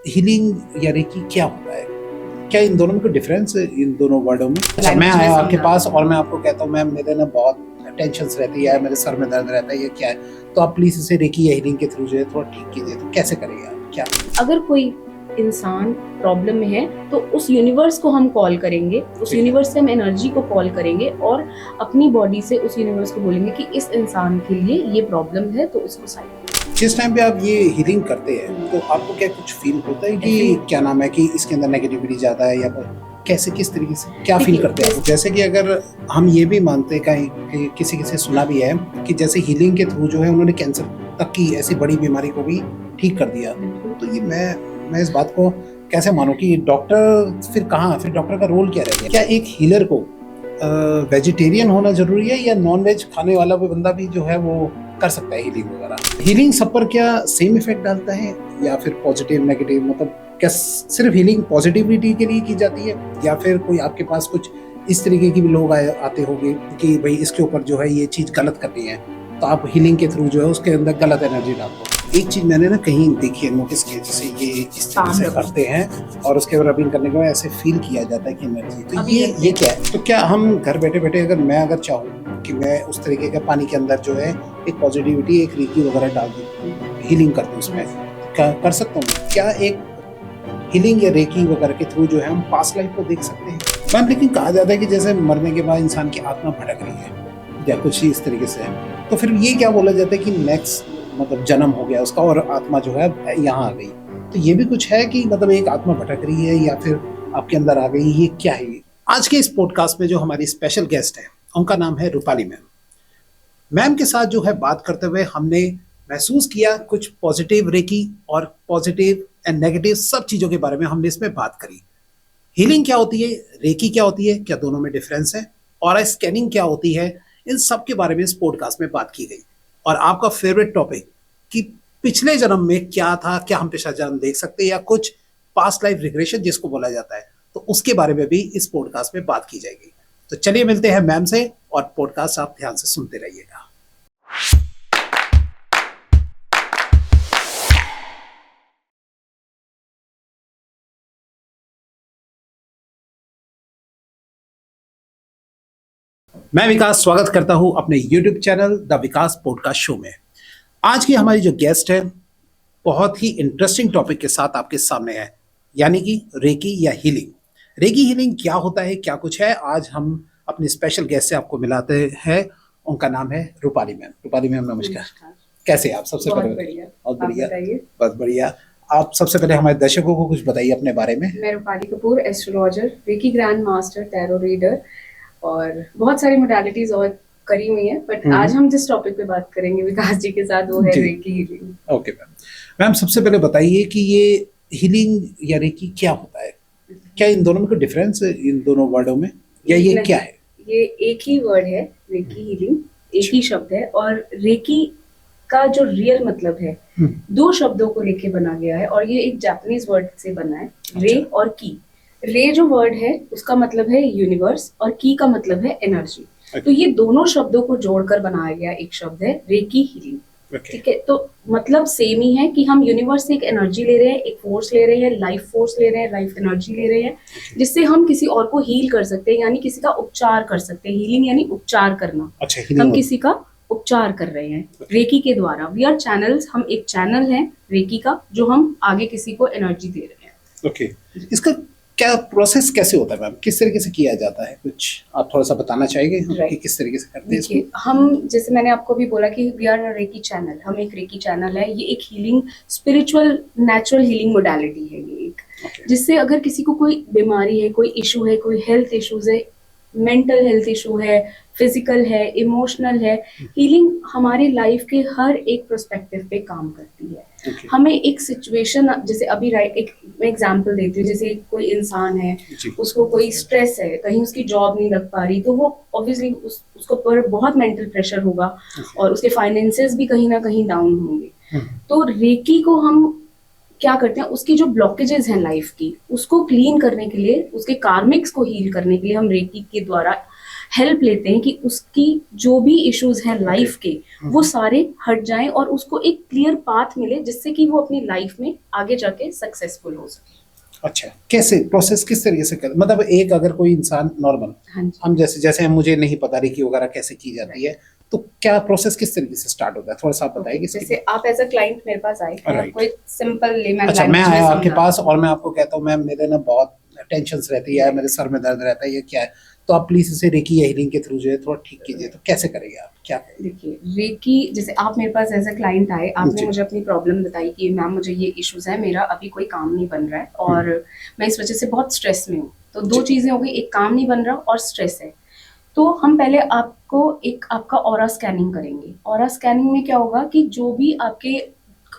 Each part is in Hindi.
हीलिंग या रेकी क्या होता है? क्या इन दोनों में कोई डिफरेंस है, इन दोनों वर्डों में? अच्छा, मैं आया आपके पास और मैं आपको कहता हूँ मैम मेरे ना बहुत टेंशन रहती है, मेरे सर में दर्द रहता है, ये क्या है? तो आप प्लीज इसे रेकी या हीलिंग के थ्रू जो है थोड़ा ठीक कीजिए। तो कैसे करेंगे आप? क्या अगर कोई इंसान प्रॉब्लम में है तो उस यूनिवर्स को हम कॉल करेंगे, उस यूनिवर्स से हम एनर्जी को कॉल करेंगे और अपनी बॉडी से उस यूनिवर्स को बोलेंगे कि इस इंसान के लिए ये प्रॉब्लम है तो इसको साइड। जिस टाइम पे आप ये हीलिंग करते हैं तो आपको क्या कुछ फील होता है कि क्या नाम है कि इसके अंदर नेगेटिविटी ज्यादा है या कैसे, किस तरीके से क्या फील करते हैं? जैसे कि अगर हम ये भी मानते हैं कहीं कि किसी से सुना भी है कि जैसे हीलिंग के थ्रू जो है उन्होंने कैंसर तक की ऐसी बड़ी बीमारी को भी ठीक कर दिया, तो ये मैं इस बात को कैसे मानूं कि डॉक्टर फिर कहाँ, फिर डॉक्टर का रोल क्या रहेगा? क्या एक हीलर को वेजिटेरियन होना जरूरी है या नॉन वेज खाने वाला भी बंदा भी जो है वो कर सकता है हीलिंग वगैरह? हीलिंग सब पर क्या सेम इफेक्ट डालता है या फिर पॉजिटिव नेगेटिव, मतलब क्या सिर्फ हीलिंग पॉजिटिविटी के लिए की जाती है या फिर कोई आपके पास कुछ इस तरीके की भी लोग आते होंगे कि भाई इसके ऊपर जो है ये चीज गलत करनी है तो आप हीलिंग के थ्रू जो है उसके अंदर गलत एनर्जी डाल दो? एक चीज मैंने ना कहीं देखी है, नोटिस किया, जैसे ये इस तरीके से करते हैं और उसके बाद रबिंग करने के बाद ऐसे फील किया जाता है कि एनर्जी, तो ये क्या है? तो क्या हम घर बैठे बैठे अगर मैं चाहूँ कि मैं उस तरीके के पानी के अंदर जो है एक पॉजिटिविटी, एक रेकी वगैरह डाल दूँ, हीलिंग कर दूँ, उसमें क्या कर सकता हूँ? क्या एक हीलिंग या रेकी वगैरह के थ्रू जो है हम पास्ट लाइफ को देख सकते हैं मैम? लेकिन कहा जाता है कि जैसे मरने के बाद इंसान की आत्मा भटक रही है या कुछ ही इस तरीके से है, तो फिर ये क्या बोला जाता है कि नेक्स्ट मतलब जन्म हो गया उसका और आत्मा जो है यहाँ आ गई, तो ये भी कुछ है कि मतलब एक आत्मा भटक रही है या फिर आपके अंदर आ गई, ये क्या है? आज के इस पॉडकास्ट में जो हमारी स्पेशल गेस्ट है उनका नाम है रूपाली मैम। मैम के साथ जो है बात करते हुए हमने महसूस किया कुछ पॉजिटिव रेकी और पॉजिटिव एंड नेगेटिव सब चीजों के बारे में हमने इसमें बात करी। हीलिंग क्या होती है, रेकी क्या होती है, क्या दोनों में डिफरेंस है, और स्कैनिंग क्या होती है, इन सब के बारे में इस पॉडकास्ट में बात की गई। और आपका फेवरेट टॉपिक कि पिछले जन्म में क्या था, क्या हम पिछला जन्म देख सकते हैं या कुछ पास्ट लाइफ रिग्रेशन जिसको बोला जाता है, तो उसके बारे में भी इस पॉडकास्ट में बात की जाएगी। तो चलिए मिलते हैं मैम से और पॉडकास्ट आप ध्यान से सुनते रहिएगा। मैं विकास स्वागत करता हूं अपने YouTube channel the Vikas podcast show में। आज की हमारी जो गेस्ट है बहुत ही इंटरेस्टिंग टॉपिक के साथ आपके सामने है, यानी कि रेकी या हीलिंग। रेकी हीलिंग क्या होता है, क्या कुछ है, आज हम अपने स्पेशल गेस्ट से आपको मिलाते हैं। उनका नाम है रूपाली मैम। रूपाली मैम नमस्कार, कैसे आप? सबसे पहले बहुत बढ़िया, बहुत बढ़िया। आप सबसे पहले हमारे दर्शकों को कुछ बताइए अपने बारे में। मैं Rupali Kapoor, astrologer, reiki grand master, tarot reader और बहुत सारी मोडालिटीज और करी हुई है, बट आज हम जिस टॉपिक पे बात करेंगे विकास जी के साथ वो है recce healing. Okay ma'am. Ma'am सबसे पहले बताइए कि ये हीलिंग या रेकी क्या होता है? क्या इन दोनों में कोई डिफरेंस है, इन दोनों वर्डों में, या ये क्या है? ये एक ही वर्ड है, रेकी हीलिंग एक ही शब्द है, और रेकी का जो रियल मतलब है दो शब्दों को लेके बना गया है और ये एक जापानीज वर्ड से बना है, रे और की। रे जो वर्ड है उसका मतलब है यूनिवर्स और की का मतलब है एनर्जी। तो ये दोनों शब्दों को जोड़कर बनाया गया एक शब्द है रेकी हीलिंग। ठीक है, तो मतलब सेम ही है कि हम यूनिवर्स से एक एनर्जी ले रहे हैं, एक फोर्स ले रहे हैं, लाइफ फोर्स ले रहे हैं, लाइफ एनर्जी ले रहे हैं, जिससे हम किसी और को हील कर सकते हैं, यानी किसी का उपचार कर सकते हैं। हीलिंग यानी उपचार करना। हम किसी का उपचार कर रहे हैं रेकी के द्वारा। वी आर चैनल्स, हम एक चैनल हैं रेकी का जो हम आगे किसी को एनर्जी दे रहे हैं। ओके, इसका क्या प्रोसेस कैसे होता है मैम, किस तरीके से किया जाता है, कुछ आप थोड़ा सा बताना चाहेंगे कि किस तरीके से करते हैं इसको? हम जैसे मैंने आपको भी बोला कि वी आर रेकी चैनल, हम एक रेकी चैनल है। ये एक healing, spiritual natural healing modality है ये एक, जिससे अगर किसी को कोई बीमारी है, कोई इशू है, कोई हेल्थ इश्यूज है, मेंटल हेल्थ इशू है, फिजिकल है, इमोशनल है, हीलिंग हमारी लाइफ के हर एक पर्सपेक्टिव पे काम करती है। हमें एक सिचुएशन, जैसे अभी एक मैं एग्जांपल देती हूँ, जैसे कोई इंसान है, उसको कोई स्ट्रेस है, कहीं उसकी जॉब नहीं लग पा रही, तो वो ऑब्वियसली उसको पर बहुत मेंटल प्रेशर होगा और उसके फाइनेंसेस भी कहीं ना कहीं डाउन होंगे। तो रेकी को हम क्या करते हैं, उसकी जो ब्लॉकेजेस हैं लाइफ की, उसको क्लीन करने के लिए, उसके कार्मिक्स को हील करने के लिए हम रेकी के द्वारा हेल्प लेते हैं कि उसकी जो भी इश्यूज हैं लाइफ के वो सारे हट जाएं और उसको एक क्लियर पाथ मिले जिससे कि वो अपनी लाइफ में आगे जाके सक्सेसफुल हो सके। अच्छा, कैसे प्रोसेस किस तरीके से कर, मतलब एक अगर कोई इंसान नॉर्मल, हाँ जी। हम जैसे जैसे मुझे नहीं पता रेकी वगैरह कैसे की जाती है, तो क्या प्रोसेस किस तरीके से स्टार्ट होता है, थोड़ा सा आप बताइए। जैसे आप एज अ क्लाइंट मेरे पास आए, मैं आपको एक सिंपल लेमैन अच्छा, मैं लैंग्वेज में आया आपके समझा। पास और मैं आपको कहता हूँ मैम मेरे ना बहुत टेंशन रहती है, मेरे सर में दर्द रहता है, ये क्या है, तो आप प्लीज इसे रेकी या हीलिंग के थ्रू जो है थोड़ा ठीक कीजिए, तो कैसे करेंगे आप, क्या करेंगे? देखिए, रेकी जैसे आप मेरे पास एज अ क्लाइंट आए, आपने जी। मुझे अपनी प्रॉब्लम बताई कि मैम मुझे ये इश्यूज है, मेरा अभी कोई काम नहीं बन रहा है और मैं इस वजह से बहुत स्ट्रेस में हूँ। तो दो जी। चीजें हो गई, एक काम नहीं बन रहा और स्ट्रेस है। तो हम पहले आपको एक आपका ऑरा स्कैनिंग करेंगे। ऑरा स्कैनिंग में क्या होगा कि जो भी आपके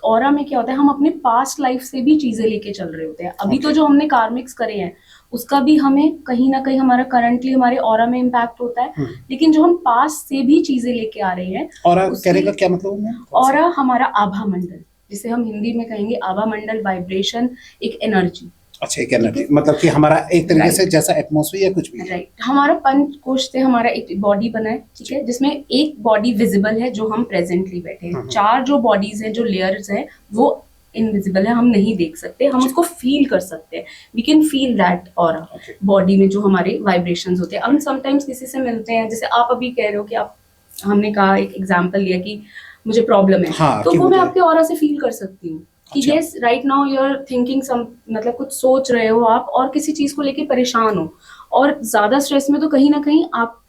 ऑरा में क्या होता है, हम अपने पास्ट लाइफ से भी चीजें लेके चल रहे होते हैं। अभी तो Okay. जो हमने कार्मिक्स करे हैं उसका भी हमें कहीं ना कहीं हमारा करंटली हमारे ऑरा में इम्पैक्ट होता है, लेकिन जो हम पास्ट से भी चीजें लेके आ रहे हैं, और कहने का क्या मतलब है? ऑरा हमारा आभा मंडल, जिसे हम हिंदी में कहेंगे आभा मंडल, वाइब्रेशन, एक एनर्जी। अच्छा, एक एनर्जी, मतलब कि हमारा एक तरीके से जैसा एटमॉस्फेयर या कुछ भी है। राइट। हमारा पंच कोश से हमारा एक बॉडी बना है, ठीक है, जिसमें एक बॉडी विजिबल है जो हम प्रेजेंटली बैठे हैं। चार जो बॉडीज हैं, जो लेयर्स हैं, वो इनविजिबल है, हम नहीं देख सकते, हम उसको फील कर सकते हैं। We can feel that aura body में जो हमारे वाइब्रेशंस होते हैं। हम समटाइम्स किसी से मिलते हैं, जैसे आप अभी कह रहे हो कि आप, हमने कहा एक एग्जांपल लिया कि मुझे प्रॉब्लम है, हाँ, तो वो मैं आपके ऑरा से फील कर सकती हूँ कि yes right now you are thinking some, मतलब कुछ सोच रहे हो आप और किसी चीज को लेके परेशान हो, और ज्यादा स्ट्रेस में तो कहीं ना कहीं आप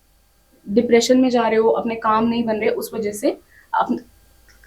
डिप्रेशन में जा रहे हो, अपने काम नहीं बन रहे, उस वजह से आप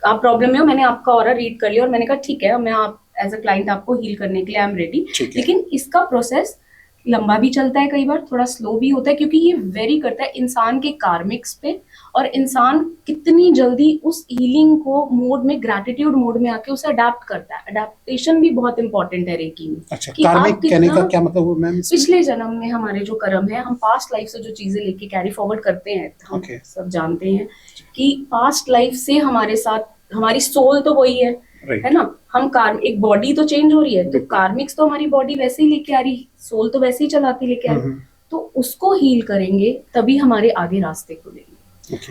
प्रॉब्लम में हो। मैंने आपका ऑरा रीड कर लिया और मैंने कहा ठीक है, मैं आप एज अ क्लाइंट आपको हील करने के लिए आई एम रेडी। लेकिन इसका प्रोसेस लंबा भी चलता है, कई बार थोड़ा स्लो भी होता है, क्योंकि ये वेरी करता है इंसान के कार्मिक्स पे और इंसान कितनी जल्दी उस हीलिंग को मोड में, ग्रैटिट्यूड मोड में आके उसे अडेप्ट करता है। अडेप्टेशन भी बहुत इंपॉर्टेंट है रेकी में। अच्छा, कार्मिक कहने का क्या मतलब है मैम? पिछले जन्म में हमारे जो कर्म है, हम पास्ट लाइफ से जो चीजें लेके कैरी फॉरवर्ड करते हैं, हम सब जानते हैं कि पास्ट लाइफ से हमारे साथ हमारी सोल तो वही है ना, हम एक बॉडी तो चेंज हो रही है, तो कार्मिक्स तो हमारी बॉडी वैसे ही लेके आ रही, सोल तो वैसे ही चलाती लेके आ रही, तो उसको हील करेंगे तभी हमारे आगे रास्ते खुलेंगे।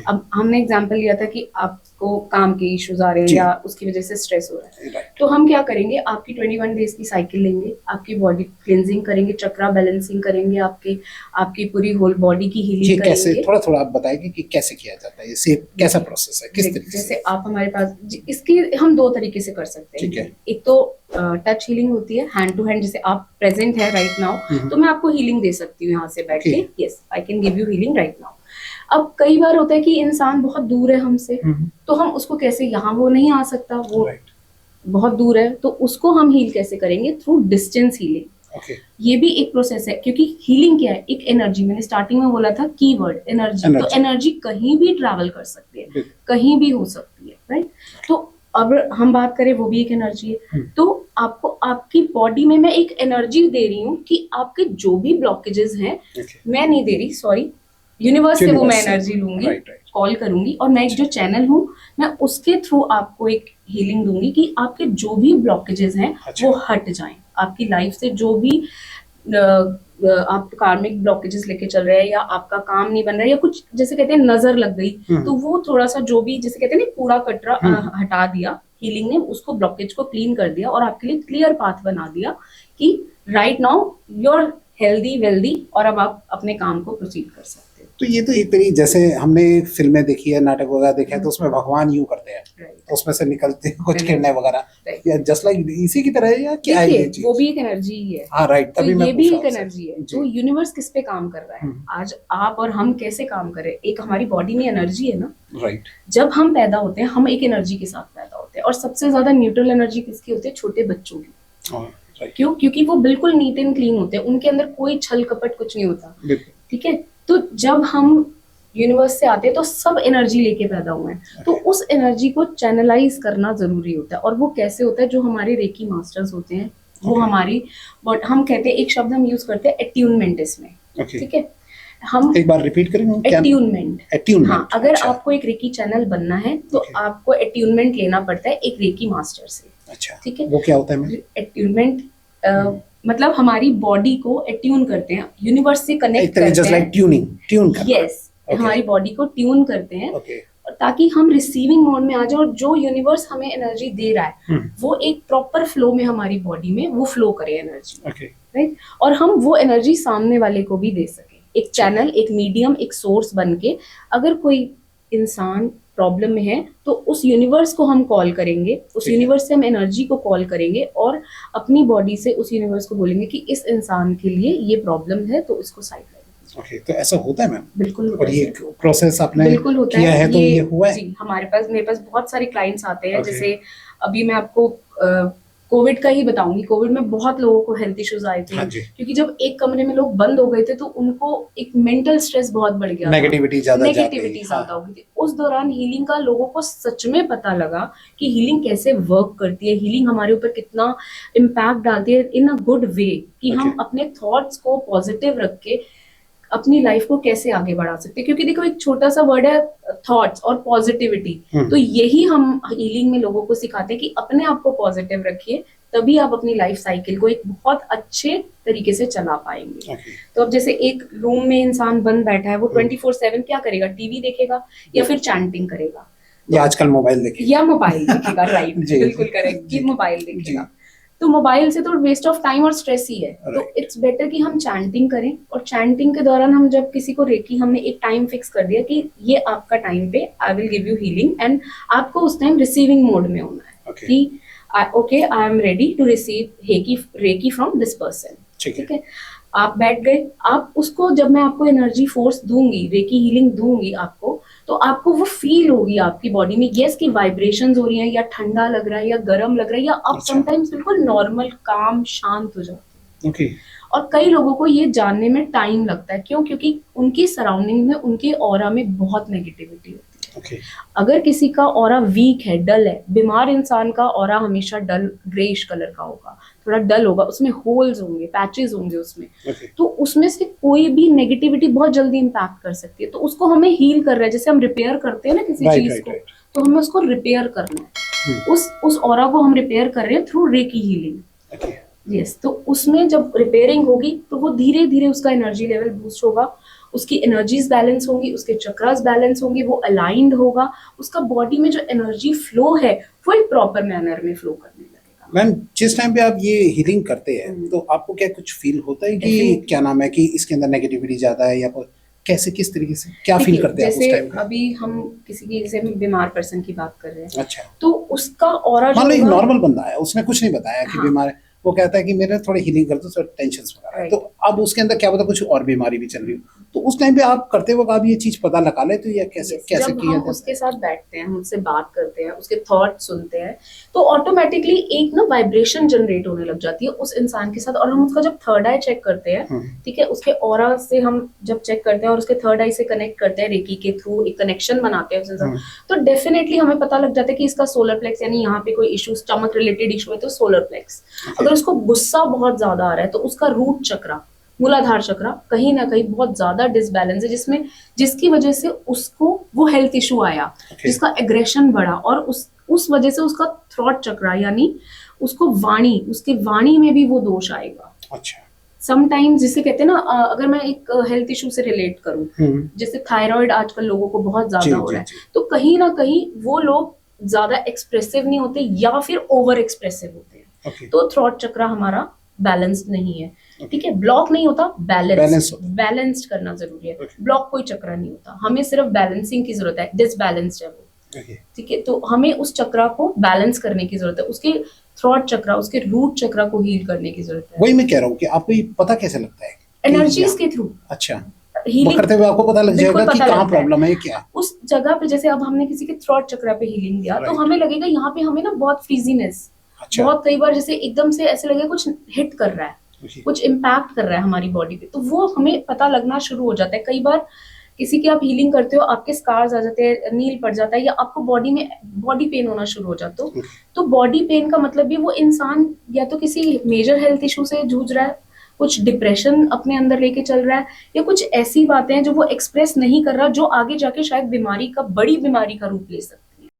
अब हमने एग्जांपल लिया था कि आपको काम के इश्यूज आ रहे हैं या उसकी वजह से स्ट्रेस हो रहा है, तो हम क्या करेंगे, आपकी 21 डेज की साइकिल लेंगे, आपकी बॉडी क्लींजिंग करेंगे, चक्रा बैलेंसिंग करेंगे, आपकी पूरी होल बॉडी की हीलिंग करेंगे। कैसे, थोड़ा आप बताएंगे कि कैसे किया जाता है, ये कैसा प्रोसेस है, किस तरीके से? जैसे आप हमारे पास, इसकी हम दो तरीके से कर सकते हैं। एक तो टच हीलिंग होती है, हैंड टू हैंड, जैसे आप प्रेजेंट है राइट नाउ, तो मैं आपको हीलिंग दे सकती हूँ यहाँ से बैठ के, yes I can give you healing right now. अब कई बार होता है कि इंसान बहुत दूर है हमसे, तो हम उसको कैसे, यहाँ वो नहीं आ सकता, वो बहुत दूर है, तो उसको हम हील कैसे करेंगे? Through distance healing. ये भी एक प्रोसेस है, क्योंकि हीलिंग क्या है, एक एनर्जी, मैंने स्टार्टिंग में बोला था कीवर्ड एनर्जी, तो एनर्जी कहीं भी ट्रैवल कर सकती है, कहीं भी हो सकती है, राइट। तो अब हम बात करें, वो भी एक एनर्जी है, तो आपको आपकी बॉडी में मैं एक एनर्जी दे रही हूँ कि आपके जो भी ब्लॉकेजेस हैं, मैं नहीं दे रही, सॉरी, यूनिवर्स से वो मैं एनर्जी लूंगी, कॉल करूंगी, और मैं एक जो चैनल हूँ, मैं उसके थ्रू आपको एक हीलिंग दूंगी कि आपके जो भी ब्लॉकेजेस हैं वो हट जाएं, आपकी लाइफ से जो भी आप कार्मिक ब्लॉकेजेस लेके चल रहे हैं, या आपका काम नहीं बन रहा है, या कुछ जैसे कहते हैं नजर लग गई, तो वो थोड़ा सा जो भी जैसे कहते हैं ना कूड़ा कचरा हटा दिया, हीलिंग ने उसको ब्लॉकेज को क्लीन कर दिया और आपके लिए क्लियर पाथ बना दिया कि right now you are healthy wealthy, और अब आप अपने काम को प्रोसीड कर सकते हैं। तो ये तो एक तरीके, जैसे हमने फिल्में देखी है, नाटक वगैरह देखा है, तो उसमें भगवान यूं करते हैं, तो उसमें से निकलते हैं कुछ किरणें वगैरह, या जस्ट लाइक इसी की तरह है, या क्या है ये चीज? वो भी एक एनर्जी ही है। हाँ राइट, तभी मैं ये भी एक एनर्जी है। तो यूनिवर्स किस पे काम कर रहा है, आज आप और हम कैसे काम कर रहे हैं? एक हमारी बॉडी में एनर्जी है ना, राइट। जब हम पैदा होते हैं, हम एक एनर्जी के साथ पैदा होते हैं, और सबसे ज्यादा न्यूट्रल एनर्जी किसकी होती है? छोटे बच्चों की। क्यों? क्योंकि वो बिल्कुल नीट एंड क्लीन होते हैं, उनके अंदर कोई छल कपट कुछ नहीं होता, ठीक है। तो जब हम यूनिवर्स से आते हैं तो सब एनर्जी लेके पैदा हुए हैं, तो उस एनर्जी को चैनलाइज करना जरूरी होता है। और वो कैसे होता है? जो हमारे रेकी मास्टर्स होते हैं, वो हमारी, बट हम कहते हैं, एक शब्द हम यूज करते हैं एट्यूनमेंट इसमें, ठीक है। हम एक बार रिपीट करेंगे, एट्यूनमेंट। हाँ, अगर आपको एक रेकी चैनल बनना है तो आपको एट्यूनमेंट लेना पड़ता है एक रेकी मास्टर से। अच्छा, ठीक है। वो क्या होता है? एट्यूनमेंट मतलब हमारी बॉडी को अट्यून करते हैं, यूनिवर्स से कनेक्ट एक तरह करते जस्ट लाइक हैं। ट्यून करना। यस, हमारी बॉडी को ट्यून करते हैं ओके। ताकि हम रिसीविंग मोड में आ जाए और जो यूनिवर्स हमें एनर्जी दे रहा है वो एक प्रॉपर फ्लो में हमारी बॉडी में वो फ्लो करे एनर्जी, ओके। राइट, और हम वो एनर्जी सामने वाले को भी दे सके, एक चैनल, एक मीडियम, एक सोर्स बन के। अगर कोई इंसान प्रॉब्लम में है तो उस यूनिवर्स को हम कॉल करेंगे, उस ठीक है। यूनिवर्स से हम एनर्जी को कॉल करेंगे और अपनी बॉडी से उस यूनिवर्स को बोलेंगे कि इस इंसान के लिए ये प्रॉब्लम है तो इसको साइड लाइए। ओके, तो ऐसा होता है मैम? बिल्कुल होता और है ये सर। प्रोसेस आपने बिल्कुल होता किया है तो ये हुआ है? जी, मेरे पास बहुत सारे क्लाइंट्स आते हैं। Okay. जैसे अभी मैं आपको कोविड का ही बताऊंगी। कोविड में बहुत लोगों को हेल्थ इश्यूज आए थे, हाँ जी। क्योंकि जब एक कमरे में लोग बंद हो गए थे तो उनको एक मेंटल स्ट्रेस बहुत बढ़ गया, नेगेटिविटी ज्यादा ज्यादा हो गई थी। उस दौरान हीलिंग का लोगों को सच में पता लगा कि हीलिंग कैसे वर्क करती है, हीलिंग हमारे ऊपर कितना इम्पैक्ट डालती है इन अ गुड वे, कि हम Okay. अपने थॉट्स को पॉजिटिव रख के अपनी लाइफ को कैसे आगे बढ़ा सकते हैं। क्योंकि देखो, एक छोटा सा वर्ड है थॉट्स और पॉजिटिविटी, तो यही हम हीलिंग में लोगों को सिखाते हैं कि अपने आप को पॉजिटिव रखिए, तभी आप अपनी लाइफ साइकिल को एक बहुत अच्छे तरीके से चला पाएंगे। Okay. तो अब जैसे एक रूम में इंसान बंद बैठा है, वो 24/7 क्या करेगा? टीवी देखेगा या फिर चैंटिंग करेगा, या आजकल मोबाइल देखेगा, या मोबाइल देखेगा। राइट, बिल्कुल करेक्ट, कि मोबाइल देखेगा। तो मोबाइल से तो वेस्ट ऑफ टाइम और स्ट्रेस ही है। तो इट्स बेटर कि हम चैंटिंग करें, और चैंटिंग के दौरान हम जब किसी को रेकी, हमने एक टाइम फिक्स कर दिया कि ये आपका टाइम पे I will give you healing, and आपको उस टाइम रिसीविंग मोड में होना है। Okay. कि okay, I am ready to receive reiki from this person. ठीक है, आप बैठ गए, आप उसको, जब मैं आपको एनर्जी फोर्स दूंगी, रेकी हीलिंग दूंगी आपको, तो आपको वो फील होगी आपकी बॉडी में, यस, की वाइब्रेशंस हो रही हैं, या ठंडा लग रहा है, या गर्म लग रहा है, या आप समटाइम्स बिल्कुल नॉर्मल, काम, शांत हो जाते हैं। Okay. और कई लोगों को ये जानने में टाइम लगता है। क्यों? क्योंकि उनकी सराउंडिंग में, उनके ऑरा में बहुत नेगेटिविटी होती है। Okay. अगर किसी का ऑरा वीक है, डल है, बीमार इंसान का ऑरा हमेशा डल, ग्रेइश कलर का होगा, थोड़ा डल होगा, उसमें होल्स होंगे, पैचेस होंगे उसमें। Okay. तो उसमें से कोई भी नेगेटिविटी बहुत जल्दी इंपैक्ट कर सकती है। तो उसको हमें हील कर रहा है, जैसे हम रिपेयर करते हैं ना किसी चीज को, तो हमें उसको रिपेयर करना है। उस ऑरा को हम रिपेयर कर रहे हैं through recce healing. Okay. Yes, तो उसमें जब रिपेयरिंग होगी तो वो धीरे धीरे उसका एनर्जी लेवल बूस्ट होगा, उसकी एनर्जीज बैलेंस होंगी, उसके चक्रास बैलेंस होंगे, वो अलाइंड होगा, उसका बॉडी में जो एनर्जी फ्लो है वो एक प्रॉपर मैनर में फ्लो करने लगेगा। मैम, जिस टाइम पे आप ये हीलिंग करते हैं तो आपको क्या कुछ फील होता है कि क्या नाम है कि इसके अंदर नेगेटिविटी ज्यादा है, या कैसे, किस तरीके से क्या फील करते हैं आप उस टाइम पे? अभी हम किसी की, जैसे बीमार पर्सन की बात कर रहे हैं, अच्छा, तो उसका ऑरा, मान लो एक नॉर्मल बंदा है, उसने कुछ नहीं बताया कि हाँ, बीमार है, वो कहता है कि मेरे थोड़ी हीलिंग कर दो, थोड़ा टेंशन हो रहा है, तो अब उसके अंदर क्या पता कुछ और बीमारी भी चल रही हो, तो उस टाइम पे आप करते वक्त आप ये चीज पता लगा लेते हो, या कैसे कैसे जब किया हम जाता उसके साथ बैठते हैं, हम उससे बात करते हैं, उसके थॉट सुनते हैं, तो ऑटोमेटिकली एक ना वाइब्रेशन जनरेट होने लग जाती है उस इंसान के साथ। और हम उसका जब थर्ड आई चेक करते हैं, ठीक है, उसके ऑरा से हम जब चेक करते हैं और उसके थर्ड आई से कनेक्ट करते हैं, रेकी के थ्रू एक कनेक्शन बनाते हैं उस इंसान, तो डेफिनेटली हमें पता लग जाता है कि इसका सोलर प्लेक्स, यानी यहाँ पे कोई इशू, स्टमक रिलेटेड इशू है तो सोलर प्लेक्स। अगर उसको गुस्सा बहुत ज्यादा आ रहा है तो उसका रूट चक्रा, मूलाधार चक्रा कहीं ना कहीं बहुत ज्यादा डिसबैलेंस है, जिसकी वजह से उसको वो हेल्थ इशू आया, जिसका एग्रेशन बढ़ा, और उस वजह से उसका थ्रॉट चक्रा, यानी उसको उसके वाणी में भी वो दोष आएगा। अच्छा, समटाइम्स जिसे कहते हैं ना, अगर मैं एक हेल्थ इशू से रिलेट करूं, जैसे थायराइड आजकल लोगों को बहुत ज्यादा हो रहा है, तो कहीं ना कहीं वो लोग ज्यादा एक्सप्रेसिव नहीं होते या फिर ओवर एक्सप्रेसिव होते हैं। तो थ्रॉट चक्रा हमारा बैलेंस्ड नहीं है, ठीक है, ब्लॉक नहीं होता, बैलेंस्ड करना जरूरी है। ब्लॉक कोई चक्रा नहीं होता, हमें सिर्फ बैलेंसिंग की जरूरत है, डिसबैलेंस्ड है वो, ठीक है, तो हमें उस चक्रा को बैलेंस करने की जरूरत है, उसके थ्रॉट चक्रा, उसके रूट चक्रा को हील करने की जरूरत है। वही मैं कह रहा हूँ कि आपको ये पता कैसे लगता है? एनर्जीज के थ्रू। अच्छा, हीलिंग करते हुए आपको पता लग जाएगा कि कहाँ प्रॉब्लम है, क्या उस जगह पे। जैसे अब हमने किसी के थ्रॉट चक्रा पे हीलिंग दिया, तो हमें लगेगा यहाँ पे हमें ना बहुत फ्रीजीनेस, बहुत कई बार जैसे एकदम से ऐसे लगेगा कुछ हिट कर रहा है, कुछ इम्पैक्ट कर रहा है हमारी बॉडी पे, तो वो हमें पता लगना शुरू हो जाता है। कई बार किसी की आप हीलिंग करते हो, आपके स्कार्स आ जाते हैं, नील पड़ जाता है, या आपको बॉडी में बॉडी पेन होना शुरू हो जाता है। तो बॉडी पेन का मतलब भी वो इंसान या तो किसी मेजर हेल्थ इशू से जूझ रहा है, कुछ डिप्रेशन अपने अंदर लेके चल रहा है, या कुछ ऐसी बातें हैं जो वो एक्सप्रेस नहीं कर रहा, जो आगे जाके शायद बड़ी बीमारी का रूप ले सकती है।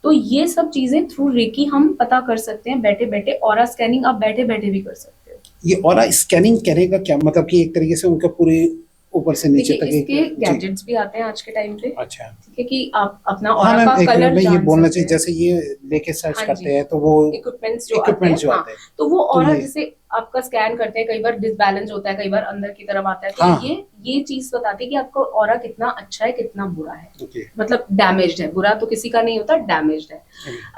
तो ये सब चीजें थ्रू रेकी हम पता कर सकते हैं बैठे बैठे। ऑरा स्कैनिंग आप बैठे बैठे भी कर सकते हो। ये ऑरा स्कैनिंग करने का क्या मतलब कि एक तरीके से उनका पूरे ऊपर से नीचे देखिए तक इसके जी। गैजेट्स भी आते हैं आज के टाइम पे, अच्छा। ठीक है, कि आप अपना हाँ ऑरा मैम, का एक मिनट कलर में ये जान बोलना सकते चाहिए, हैं। जैसे ये लेके सर्च हाँ करते जी, हैं तो वो इक्विपमेंट्स जो आते इक्विपमेंट हैं, जो हाँ, आते हैं तो वो तो ऑरा ये जैसे आपका स्कैन करते हैं, कई बार डिसबैलेंस होता है, कई बार अंदर की तरफ आता है, तो हाँ ये चीज बताती है कि आपका ऑरा कितना अच्छा है कितना बुरा है, ओके मतलब डैमेज्ड है। बुरा तो किसी का नहीं होता, डैमेज्ड है।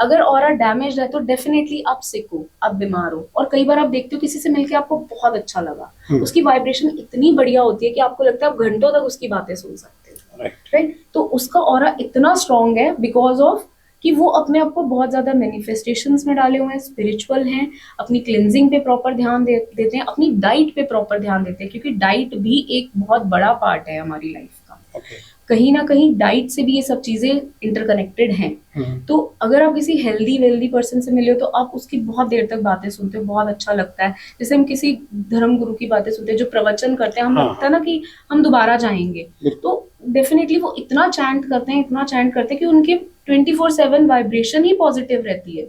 अगर ऑरा डैमेज्ड है तो डेफिनेटली आप सिक हो, आप बीमार हो। और कई बार आप देखते हो किसी से मिलके आपको बहुत अच्छा लगा, उसकी वाइब्रेशन इतनी बढ़िया होती है कि आपको लगता है आप घंटों तक उसकी बातें सुन सकते हो, राइट। तो उसका ऑरा इतना स्ट्रांग है बिकॉज ऑफ कि वो अपने आप को बहुत ज्यादा मैनिफेस्टेशंस में डाले हुए हैं, स्पिरिचुअल हैं, अपनी क्लिनजिंग पे प्रॉपर ध्यान देते हैं, अपनी डाइट पे प्रॉपर ध्यान देते हैं, क्योंकि डाइट भी एक बहुत बड़ा पार्ट है हमारी लाइफ का। कहीं ना कहीं डाइट से भी ये सब चीजें इंटरकनेक्टेड हैं। तो अगर आप किसी हेल्दी वेल्दी पर्सन से मिले हो तो आप उसकी बहुत देर तक बातें सुनते हो, बहुत अच्छा लगता है। जैसे हम किसी धर्म गुरु की बातें सुनते हैं जो प्रवचन करते हैं, हम लगता है ना कि हम दोबारा जाएंगे। तो डेफिनेटली वो इतना चैंट करते हैं, इतना चैंट करते हैं कि उनके 24/7 वाइब्रेशन ही पॉजिटिव रहती है।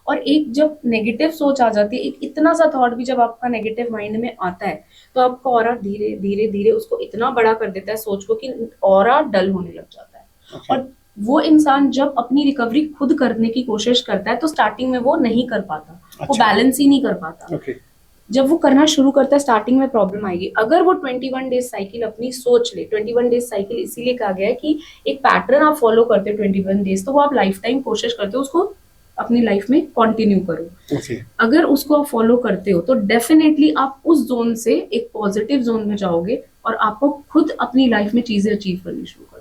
और एक जब नेगेटिव सोच आ जाती है, एक इतना सा थॉट भी जब आपका नेगेटिव माइंड में आता है, तो आपका ऑरा धीरे धीरे धीरे उसको इतना बड़ा कर देता है सोच को कि ऑरा डल होने लग जाता है। और वो इंसान जब अपनी रिकवरी खुद करने की कोशिश करता है तो स्टार्टिंग में वो नहीं कर पाता, वो बैलेंस ही नहीं कर पाता। जब वो करना शुरू करता है स्टार्टिंग में प्रॉब्लम आएगी। अगर वो 21 डेज साइकिल अपनी सोच ले, 21 डेज साइकिल इसीलिए कहा गया है कि एक पैटर्न आप फॉलो करते हो 21 डेज, तो वो आप लाइफ टाइम कोशिश करते हो उसको अपनी लाइफ में कंटिन्यू करो। अगर उसको आप फॉलो करते हो तो डेफिनेटली आप उस जोन से एक पॉजिटिव जोन में जाओगे और आपको खुद अपनी लाइफ में चीजें अचीव करनी शुरू कर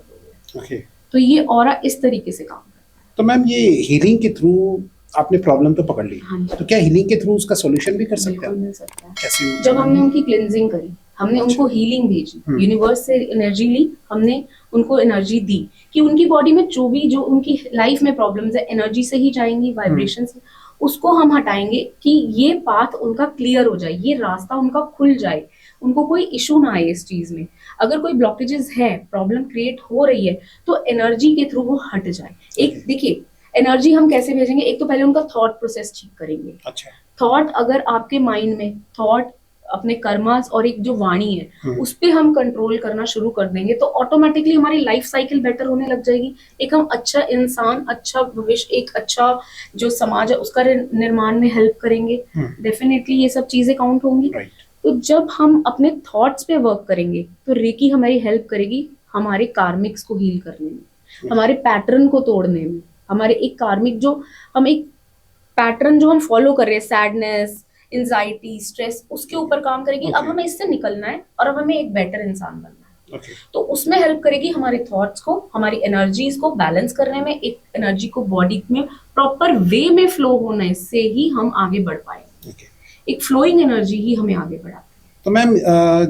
दोगे। तो ये ऑरा इस तरीके से काम करता है। तो मैम ये हीलिंग के थ्रू आपने प्रॉब्लम तो पकड़ ली, तो क्या हीलिंग के थ्रू उसका सॉल्यूशन भी कर सकते हैं? मिल सकता है। जब हमने उनकी क्लिनजिंग करी, हमने उनको हीलिंग भेजी, यूनिवर्स से एनर्जी ली, हमने उनको एनर्जी दी कि उनकी बॉडी में जो उनकी लाइफ में प्रॉब्लम्स है एनर्जी से ही जाएंगी, वाइब्रेशन से, उसको हम हटाएंगे कि ये पाथ उनका क्लियर हो जाए, ये रास्ता उनका खुल जाए, उनको कोई इशू ना आए इस चीज में। अगर कोई ब्लॉकेजेस है, प्रॉब्लम क्रिएट हो रही है, तो एनर्जी के थ्रू वो हट जाए। एक देखिए एनर्जी हम कैसे भेजेंगे, एक तो पहले उनका थॉट प्रोसेस ठीक करेंगे। अच्छा। थॉट अगर आपके माइंड में थॉट, अपने कर्मास और एक जो वाणी है उस पे हम कंट्रोल करना शुरू कर देंगे तो ऑटोमेटिकली हमारी लाइफ साइकिल बेटर होने लग जाएगी। एक हम अच्छा इंसान, अच्छा भविष्य, एक अच्छा जो समाज है उसका निर्माण में हेल्प करेंगे। डेफिनेटली ये सब चीजें काउंट होंगी। तो जब हम अपने थॉट्स पे वर्क करेंगे तो रेकी हमारी हेल्प करेगी हमारे कार्मिक्स को हील करने में, हमारे पैटर्न को तोड़ने में, हमारे एक कार्मिक जो हम एक पैटर्न जो हम फॉलो कर रहे हैं, सैडनेस, एंजाइटी, स्ट्रेस, उसके ऊपर काम करेगी। अब हमें इससे निकलना है और अब हमें एक बेटर इंसान बनना है। तो उसमें हेल्प करेगी हमारे थॉट्स को, हमारी एनर्जीज को बैलेंस करने में, एक एनर्जी को बॉडी में प्रॉपर वे में फ्लो होने से ही हम आगे बढ़ पाएंगे। एक फ्लोइंग एनर्जी ही हमें आगे बढ़ाती है। तो मैम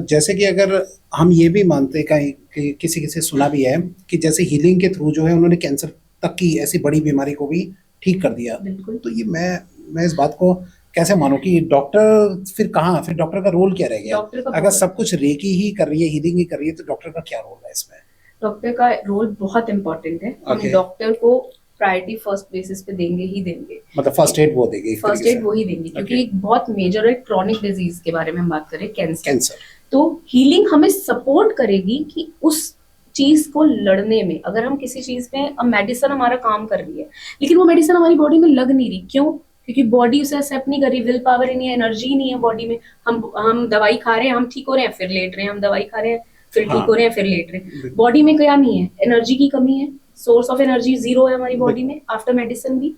जैसे कि अगर हम ये भी मानते हैं कहीं कि किसी से सुना भी है कि जैसे हीलिंग के थ्रू जो है उन्होंने कैंसर तक की ऐसी बड़ी बीमारी को भी ठीक कर दिया, तो ये मैं इस बात को कैसे मानूं कि डॉक्टर फिर कहाँ, फिर डॉक्टर का रोल क्या रह गया? अगर सब कुछ रेकी ही कर रही है, हीलिंग ही कर रही है, तो डॉक्टर का क्या रोल है इसमें? डॉक्टर का रोल बहुत इंपॉर्टेंट है। हम डॉक्टर को प्रायोरिटी फर्स्ट बेसिस पे देंगे ही देंगे, मतलब फर्स्ट एड वो देंगे, फर्स्ट एड वो ही देंगे, क्योंकि एक बहुत मेजर एक क्रॉनिक डिजीज के बारे में हम बात करें, कैंसर। तो हीलिंग हमें सपोर्ट करेगी कि उस चीज को लड़ने में। अगर हम किसी चीज में, मेडिसिन हमारा काम कर रही है लेकिन वो मेडिसिन हमारी बॉडी में लग नहीं रही, क्यों? क्योंकि बॉडी उसे एक्सेप्ट नहीं कर रही, विल पावर ही नहीं है, एनर्जी नहीं है बॉडी में। हम दवाई खा रहे हैं, हम ठीक हो रहे हैं, फिर लेट रहे हैं, हम दवाई खा रहे हैं, फिर ठीक हो रहे हैं, फिर लेट रहे हैं। बॉडी में क्या नहीं है? एनर्जी की कमी है, सोर्स ऑफ एनर्जी जीरो है हमारी बॉडी में आफ्टर मेडिसिन भी।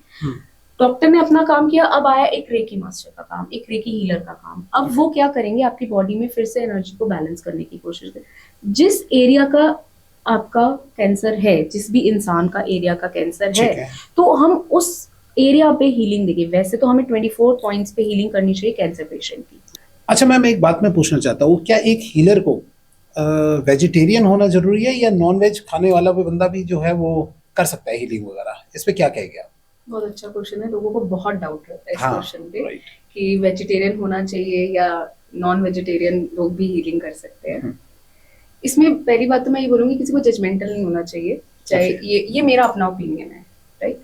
डॉक्टर ने अपना काम किया, अब आया एक रेकी मास्टर का काम, एक रेकी हीलर का काम। अब वो क्या करेंगे, आपकी बॉडी में फिर से एनर्जी को बैलेंस करने की कोशिश करें। जिस एरिया का आपका कैंसर है, जिस भी इंसान का एरिया का कैंसर है, तो हम उस एरिया पे हीलिंग देंगे। वैसे तो हमें 24 पॉइंट्स पे हीलिंग करनी चाहिए कैंसर पेशेंट की। अच्छा मैम, एक बात मैं पूछना चाहता हूँ, क्या एक हीलर को वेजिटेरियन होना जरूरी है या नॉन वेज खाने वाला भी बंदा भी जो है वो कर सकता है हीलिंग वगैरह? इस पे क्या कहेंगे आप? बहुत अच्छा क्वेश्चन है, लोगों को बहुत डाउट रहता है इस क्वेश्चन पे कि वेजिटेरियन होना चाहिए या नॉन वेजिटेरियन लोग भी हीलिंग कर सकते हैं। इसमें पहली बात तो मैं ये बोलूंगी, किसी को जजमेंटल नहीं होना चाहिए, चाहे ये मेरा अपना ओपिनियन है, राइट।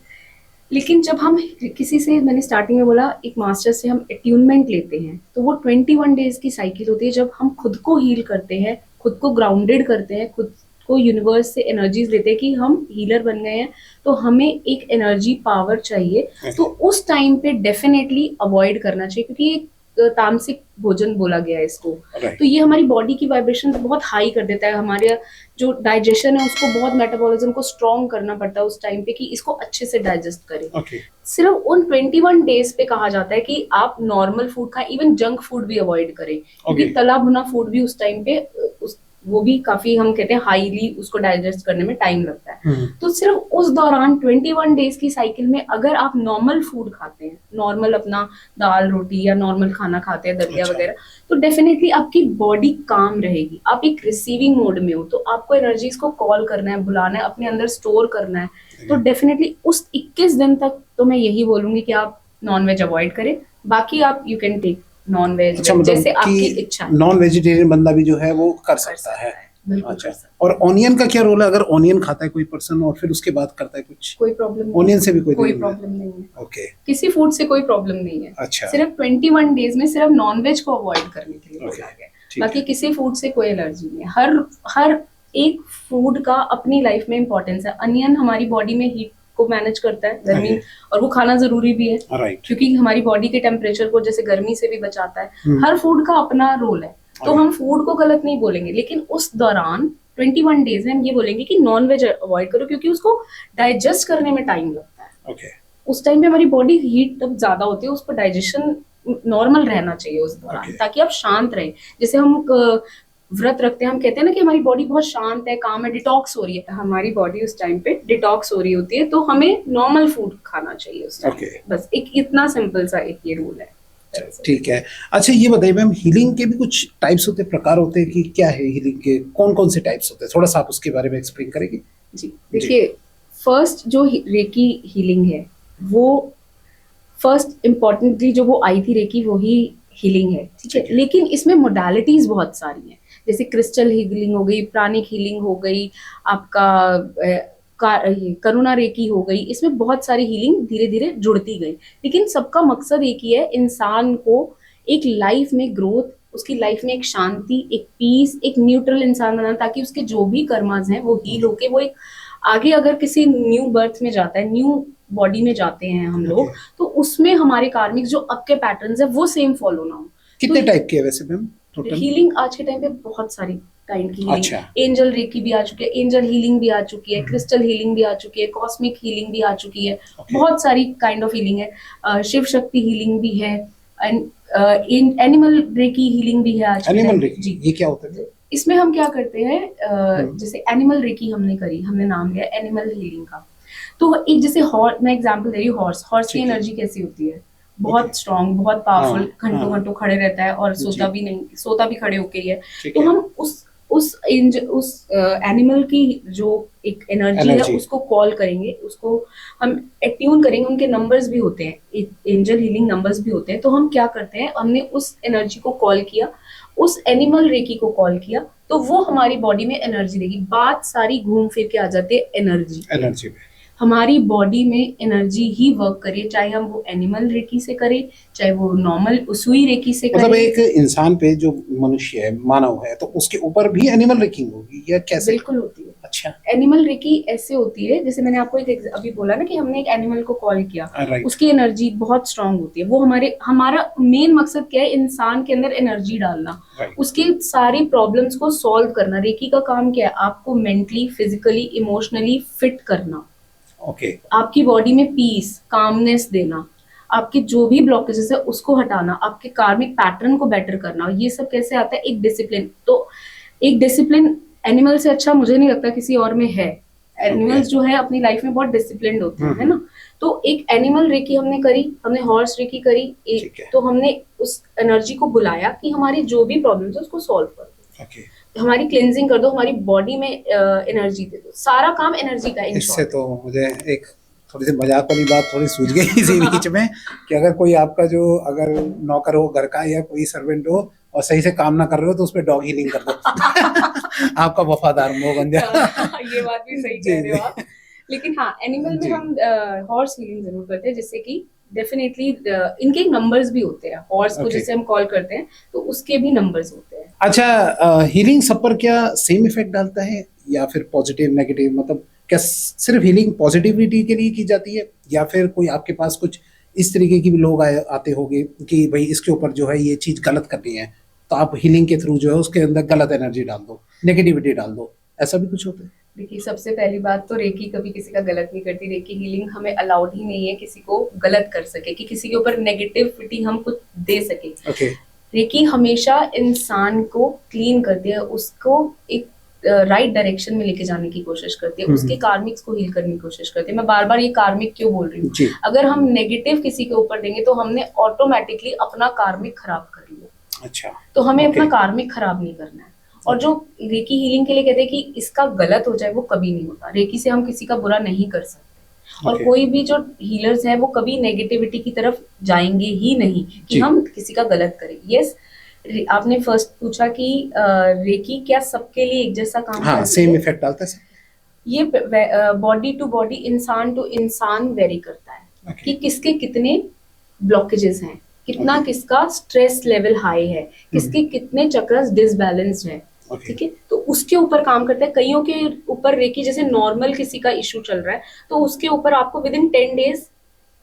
लेकिन जब हम किसी से, मैंने स्टार्टिंग में बोला, एक मास्टर से हम अट्यूनमेंट लेते हैं, तो वो 21 डेज की साइकिल होती है जब हम खुद को हील करते हैं, खुद को ग्राउंडेड करते हैं, खुद को यूनिवर्स से एनर्जीज देते हैं कि हम हीलर बन गए हैं, तो हमें एक एनर्जी पावर चाहिए। तो उस टाइम पे डेफिनेटली अवॉइड करना चाहिए, क्योंकि एक तामसिक भोजन बोला गया है इसको। तो ये हमारी बॉडी की वाइब्रेशन बहुत हाई कर देता है, हमारे जो डाइजेशन है उसको, बहुत मेटाबॉलिज्म को स्ट्रॉन्ग करना पड़ता है उस टाइम पे कि इसको अच्छे से डाइजेस्ट करें। सिर्फ उन 21 डेज पे कहा जाता है कि आप नॉर्मल फूड खाएं, इवन जंक फूड भी अवॉइड करें, क्योंकि तला भुना फूड भी उस टाइम पे वो भी काफी, हम कहते हैं, हाईली उसको डाइजेस्ट करने में टाइम लगता है। तो सिर्फ उस दौरान 21 डेज की साइकिल में अगर आप नॉर्मल फूड खाते हैं, नॉर्मल अपना दाल रोटी या नॉर्मल खाना खाते हैं, दलिया वगैरह, तो डेफिनेटली आपकी बॉडी काम रहेगी। आप एक रिसीविंग मोड में हो, तो आपको एनर्जीज को कॉल करना है, बुलाना है, अपने अंदर स्टोर करना है। तो डेफिनेटली उस 21 दिन तक तो मैं यही बोलूंगी कि आप नॉन वेज अवॉइड करें, बाकी आप you can take non veg, जैसे आपकी इच्छा है। नॉन वेजिटेरियन बंदा भी जो है वो कर सकता है। अच्छा, और ऑनियन का क्या रोल है? अगर ऑनियन खाता है कोई पर्सन और फिर उसके बाद करता है कुछ, कोई प्रॉब्लम नहीं? ऑनियन से भी कोई प्रॉब्लम नहीं है। ओके, किसी फूड से कोई प्रॉब्लम नहीं है। अच्छा, सिर्फ 21 डेज में सिर्फ नॉन वेज को अवॉइड करने के लिए बोला गया है, बाकी किसी फूड से कोई एलर्जी नहीं है। हर एक फूड का अपनी लाइफ में इंपॉर्टेंस है। अनियन हमारी बॉडी में हीट को मैनेज करता है, गर्मी, और वो खाना जरूरी भी है, क्योंकि हमारी बॉडी के टेम्परेचर को जैसे गर्मी से भी बचाता है। हर फूड का अपना रोल है, तो हम फूड को गलत नहीं बोलेंगे, लेकिन उस दौरान 21 डेज में हम ये बोलेंगे कि नॉन वेज अवॉइड करो, क्योंकि उसको डाइजेस्ट करने में टाइम लगता है। उस टाइम पे हमारी बॉडी हीट तब ज्यादा होती है, उसको डाइजेशन नॉर्मल रहना चाहिए उस दौरान, ताकि आप शांत रहें। जैसे हम व्रत रखते हैं, हम कहते हैं ना कि हमारी बॉडी बहुत शांत है, काम है, डिटॉक्स हो रही है, हमारी बॉडी उस टाइम पे डिटॉक्स हो रही होती है, तो हमें नॉर्मल फूड खाना चाहिए उस टाइम। बस एक इतना सिंपल सा एक ये रूल है। ठीक है। अच्छा, ये बताइए मैम, हीलिंग के भी कुछ टाइप्स होते हैं, प्रकार होते हैं कि क्या है हीलिंग के, कौन कौन से टाइप्स होते हैं? थोड़ा सा आप उसके बारे में एक्सप्लेन करेंगे? जी, देखिए, फर्स्ट जो रेकी हीलिंग है, वो फर्स्ट इम्पोर्टेंटली जो वो आई थी रेकी, वो ही हीलिंग है, ठीक है। लेकिन इसमें मोडालिटीज बहुत सारी हैं, जैसे क्रिस्टल हीलिंग हो गई, प्राणिक हीलिंग हो गई, आपका करुणा रेकी हो गई। इसमें बहुत सारी हीलिंग धीरे धीरे जुड़ती गई, लेकिन सबका मकसद एक ही है, इंसान को एक लाइफ में ग्रोथ, उसकी लाइफ में एक शांति, एक पीस, एक न्यूट्रल इंसान बनाना, ताकि उसके जो भी कर्मास हैं वो हील होके वो एक आगे, अगर किसी न्यू बर्थ में जाता है, न्यू बॉडी में जाते हैं हम लोग, तो उसमें हमारे कार्मिक जो अब के पैटर्न्स है वो सेम फॉलो ना हो। कितने टाइप के है वैसे मैम टोटल? हीलिंग आज के टाइम पे बहुत सारी काइंड की हीलिंग, एंजल रेकी भी आ चुकी है, एंजल हीलिंग भी आ चुकी है, क्रिस्टल हीलिंग भी आ चुकी है, कॉस्मिक हीलिंग भी आ चुकी है, बहुत सारी काइंड ऑफ हीलिंग है। शिव शक्ति हीलिंग भी है, एनिमल रेकी हीलिंग भी है आज के टाइम। जी, ये क्या होता है? इसमें हम क्या करते हैं, जैसे एनिमल रेकी हमने करी, हमने नाम लिया एनिमल हीलिंग का, तो एक जैसे मैं एग्जांपल दे रही हूँ, हॉर्स की एनर्जी कैसी होती है, बहुत स्ट्रॉन्ग, बहुत पावरफुल, घंटों घंटों खड़े रहता है और सोता भी खड़े होके ही है। तो हम उस एनिमल की जो एक एनर्जी है उसको कॉल करेंगे, उसको हम एट्यून करेंगे। उनके नंबर्स भी होते हैं, एंजल हीलिंग नंबर्स भी होते हैं। तो हम क्या करते हैं, हमने उस एनर्जी को कॉल किया, उस एनिमल रेकी को कॉल किया, तो वो हमारी बॉडी में एनर्जी देगी। बात सारी घूम फिर के आ जाती है एनर्जी पे। हमारी बॉडी में एनर्जी ही वर्क करे, चाहे हम वो एनिमल रेकी से करें, चाहे वो नॉर्मल सुई रेकी से करें। मतलब एक इंसान पे जो मनुष्य है, मानव है, तो उसके ऊपर भी एनिमल रेकिंग होगी या कैसे? बिल्कुल होती है। अच्छा, एनिमल रेकी ऐसे होती है, जैसे मैंने आपको एक अभी बोला ना कि हमने एक एनिमल को कॉल किया, उसकी एनर्जी बहुत स्ट्रांग होती है। वो हमारा मेन मकसद क्या है, इंसान के अंदर एनर्जी डालना, उसके सारी प्रॉब्लम्स को सॉल्व करना। रेकी का काम क्या है, आपको मेंटली, फिजिकली, इमोशनली फिट करना, आपकी बॉडी में पीस, कामनेस देना, आपके जो भी ब्लॉकेजेस है उसको हटाना, आपके कार्मिक पैटर्न को बेटर करना। ये सब कैसे आता है, एक डिसिप्लिन। तो एक डिसिप्लिन एनिमल से अच्छा मुझे नहीं लगता किसी और में है। एनिमल्स जो है अपनी लाइफ में बहुत डिसिप्लिन्ड होते हैं, है ना। तो एक एनिमल रेकी हमने करी, हमने हॉर्स रेकी करी, तो हमने उस एनर्जी को बुलाया कि हमारी जो भी प्रॉब्लम्स है उसको सॉल्व कर दो, हमारी क्लेंजिंग कर दो, हमारी बॉडी में एनर्जी दे दो। सारा काम एनर्जी का। इससे तो मुझे एक थोड़ी सी मजाक वाली बात थोड़ी सूझ गई इसी बीच में कि अगर कोई आपका जो अगर नौकर हो घर का या कोई सर्वेंट हो और सही से काम ना कर रहे हो तो उस पर डॉग हीलिंग कर दो आपका वफादार मोह बन जाए। ये बात भी सही कह रहे हो आप। लेकिन हाँ, एनिमल में जी। हम हॉर्स हीलिंग जरूर करते हैं, जिससे कि डेफिनेटली इनके नंबर्स भी होते हैं। हॉर्स को Okay. जिसे हम कॉल करते हैं तो उसके भी नंबर्स होते हैं। अच्छा, हीलिंग सब पर क्या सेम इफेक्ट डालता है या फिर पॉजिटिव नेगेटिव, मतलब क्या सिर्फ हीलिंग पॉजिटिविटी के लिए की जाती है या फिर कोई आपके पास कुछ इस तरीके की भी लोग आते होंगे कि भाई इसके ऊपर जो है ये चीज गलत करनी है, तो आप हीलिंग के थ्रू जो है उसके अंदर गलत एनर्जी डाल दो, नेगेटिविटी डाल दो, ऐसा भी कुछ होता है? देखिए, सबसे पहली बात तो रेकी कभी किसी का गलत नहीं करती। रेकी हीलिंग हमें अलाउड ही नहीं है किसी को गलत कर सके, कि किसी के ऊपर नेगेटिविटी हम कुछ दे सके। ओके। रेकी हमेशा इंसान को क्लीन करती है, उसको एक राइट डायरेक्शन में लेके जाने की कोशिश करती है, उसके कार्मिक्स को हील करने की कोशिश करती है। मैं बार बार ये कार्मिक क्यों बोल रही हूँ? जी। अगर हम नेगेटिव किसी के ऊपर देंगे तो हमने ऑटोमेटिकली अपना कार्मिक खराब कर लिया। अच्छा। तो हमें Okay. अपना कार्मिक खराब नहीं करना है। और जो रेकी हीलिंग के लिए कहते हैं कि इसका गलत हो जाए, वो कभी नहीं होता। रेकी से हम किसी का बुरा नहीं कर सकते। और Okay. कोई भी जो हीलर्स हैं वो कभी नेगेटिविटी की तरफ जाएंगे ही नहीं कि जी। हम किसी का गलत करें। यस, आपने फर्स्ट पूछा कि रेकी क्या सबके लिए एक जैसा काम हाँ, करती सेम है? इफेक्ट डालता है सर? ये बॉडी टू बॉडी, इंसान टू इंसान वेरी करता है। Okay. कि किसके कितने ब्लॉकेजेस हैं, कितना Okay. किसका स्ट्रेस लेवल हाई है, किसके कितने चक्रस डिसबैलेंस्ड है। Okay. ठीक है, तो उसके ऊपर काम करता है। कईयों के ऊपर रेकी, जैसे नॉर्मल किसी का इशू चल रहा है तो उसके ऊपर आपको with in 10 days,